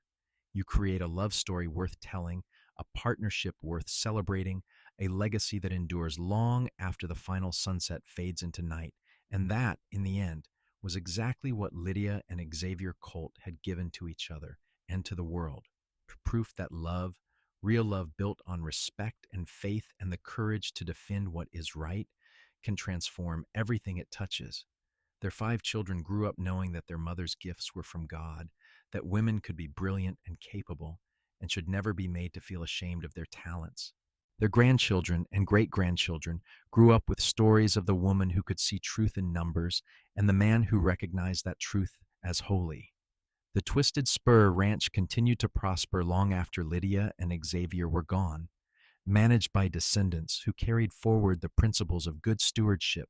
You create a love story worth telling, a partnership worth celebrating, a legacy that endures long after the final sunset fades into night. And that, in the end, was exactly what Lydia and Xavier Colt had given to each other and to the world. Proof that love, real love built on respect and faith and the courage to defend what is right, can transform everything it touches. Their 5 children grew up knowing that their mother's gifts were from God, that women could be brilliant and capable, and should never be made to feel ashamed of their talents. Their grandchildren and great-grandchildren grew up with stories of the woman who could see truth in numbers and the man who recognized that truth as holy. The Twisted Spur Ranch continued to prosper long after Lydia and Xavier were gone, managed by descendants who carried forward the principles of good stewardship,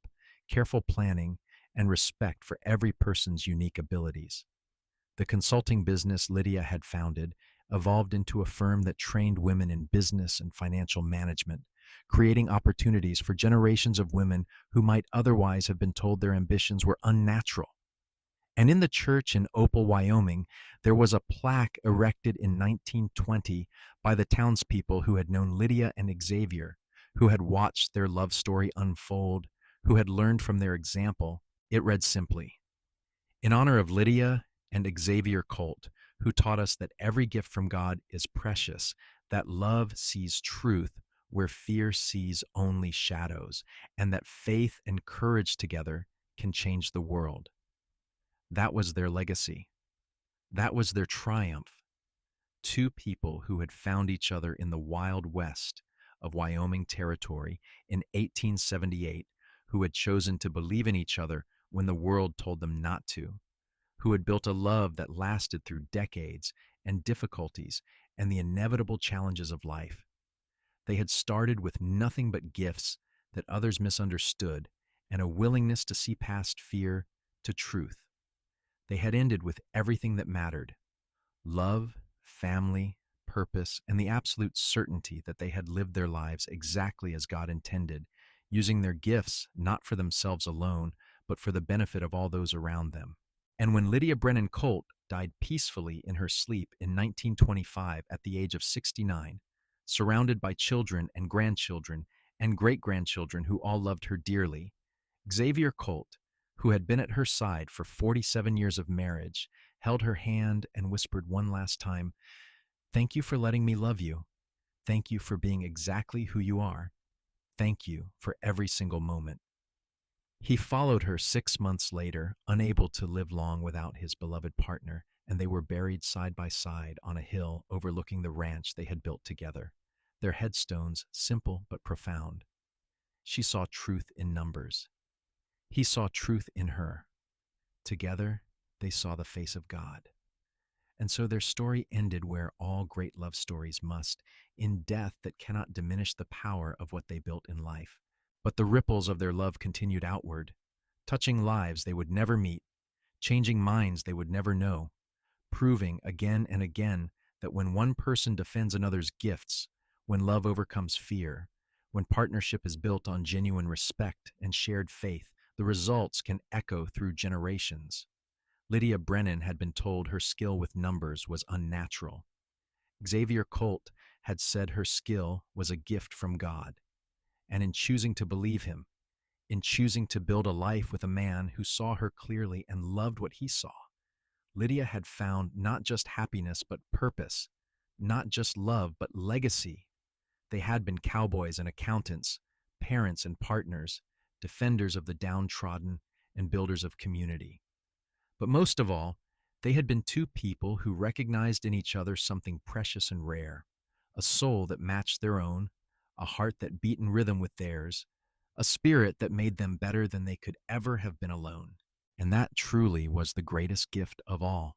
careful planning, and respect for every person's unique abilities. The consulting business Lydia had founded evolved into a firm that trained women in business and financial management, creating opportunities for generations of women who might otherwise have been told their ambitions were unnatural. And in the church in Opal, Wyoming, there was a plaque erected in 1920 by the townspeople who had known Lydia and Xavier, who had watched their love story unfold, who had learned from their example. It read simply, "In honor of Lydia and Xavier Colt, who taught us that every gift from God is precious, that love sees truth where fear sees only shadows, and that faith and courage together can change the world." That was their legacy. That was their triumph. 2 people who had found each other in the wild west of Wyoming territory in 1878, who had chosen to believe in each other when the world told them not to, who had built a love that lasted through decades and difficulties and the inevitable challenges of life. They had started with nothing but gifts that others misunderstood and a willingness to see past fear to truth. They had ended with everything that mattered: love, family, purpose, and the absolute certainty that they had lived their lives exactly as God intended, using their gifts not for themselves alone, but for the benefit of all those around them. And when Lydia Brennan Colt died peacefully in her sleep in 1925 at the age of 69, surrounded by children and grandchildren and great-grandchildren who all loved her dearly, Xavier Colt, who had been at her side for 47 years of marriage, held her hand and whispered one last time, "Thank you for letting me love you. Thank you for being exactly who you are. Thank you for every single moment." He followed her 6 months later, unable to live long without his beloved partner, and they were buried side by side on a hill overlooking the ranch they had built together, their headstones simple but profound. She saw truth in numbers. He saw truth in her. Together, they saw the face of God. And so their story ended where all great love stories must, in death that cannot diminish the power of what they built in life. But the ripples of their love continued outward, touching lives they would never meet, changing minds they would never know, proving again and again that when one person defends another's gifts, when love overcomes fear, when partnership is built on genuine respect and shared faith, the results can echo through generations. Lydia Brennan had been told her skill with numbers was unnatural. Xavier Colt had said her skill was a gift from God. And in choosing to believe him, in choosing to build a life with a man who saw her clearly and loved what he saw, Lydia had found not just happiness but purpose, not just love but legacy. They had been cowboys and accountants, parents and partners, defenders of the downtrodden and builders of community. But most of all, They had been two people who recognized in each other something precious and rare, a soul that matched their own, a heart that beat in rhythm with theirs, a spirit that made them better than they could ever have been alone. And that truly was the greatest gift of all.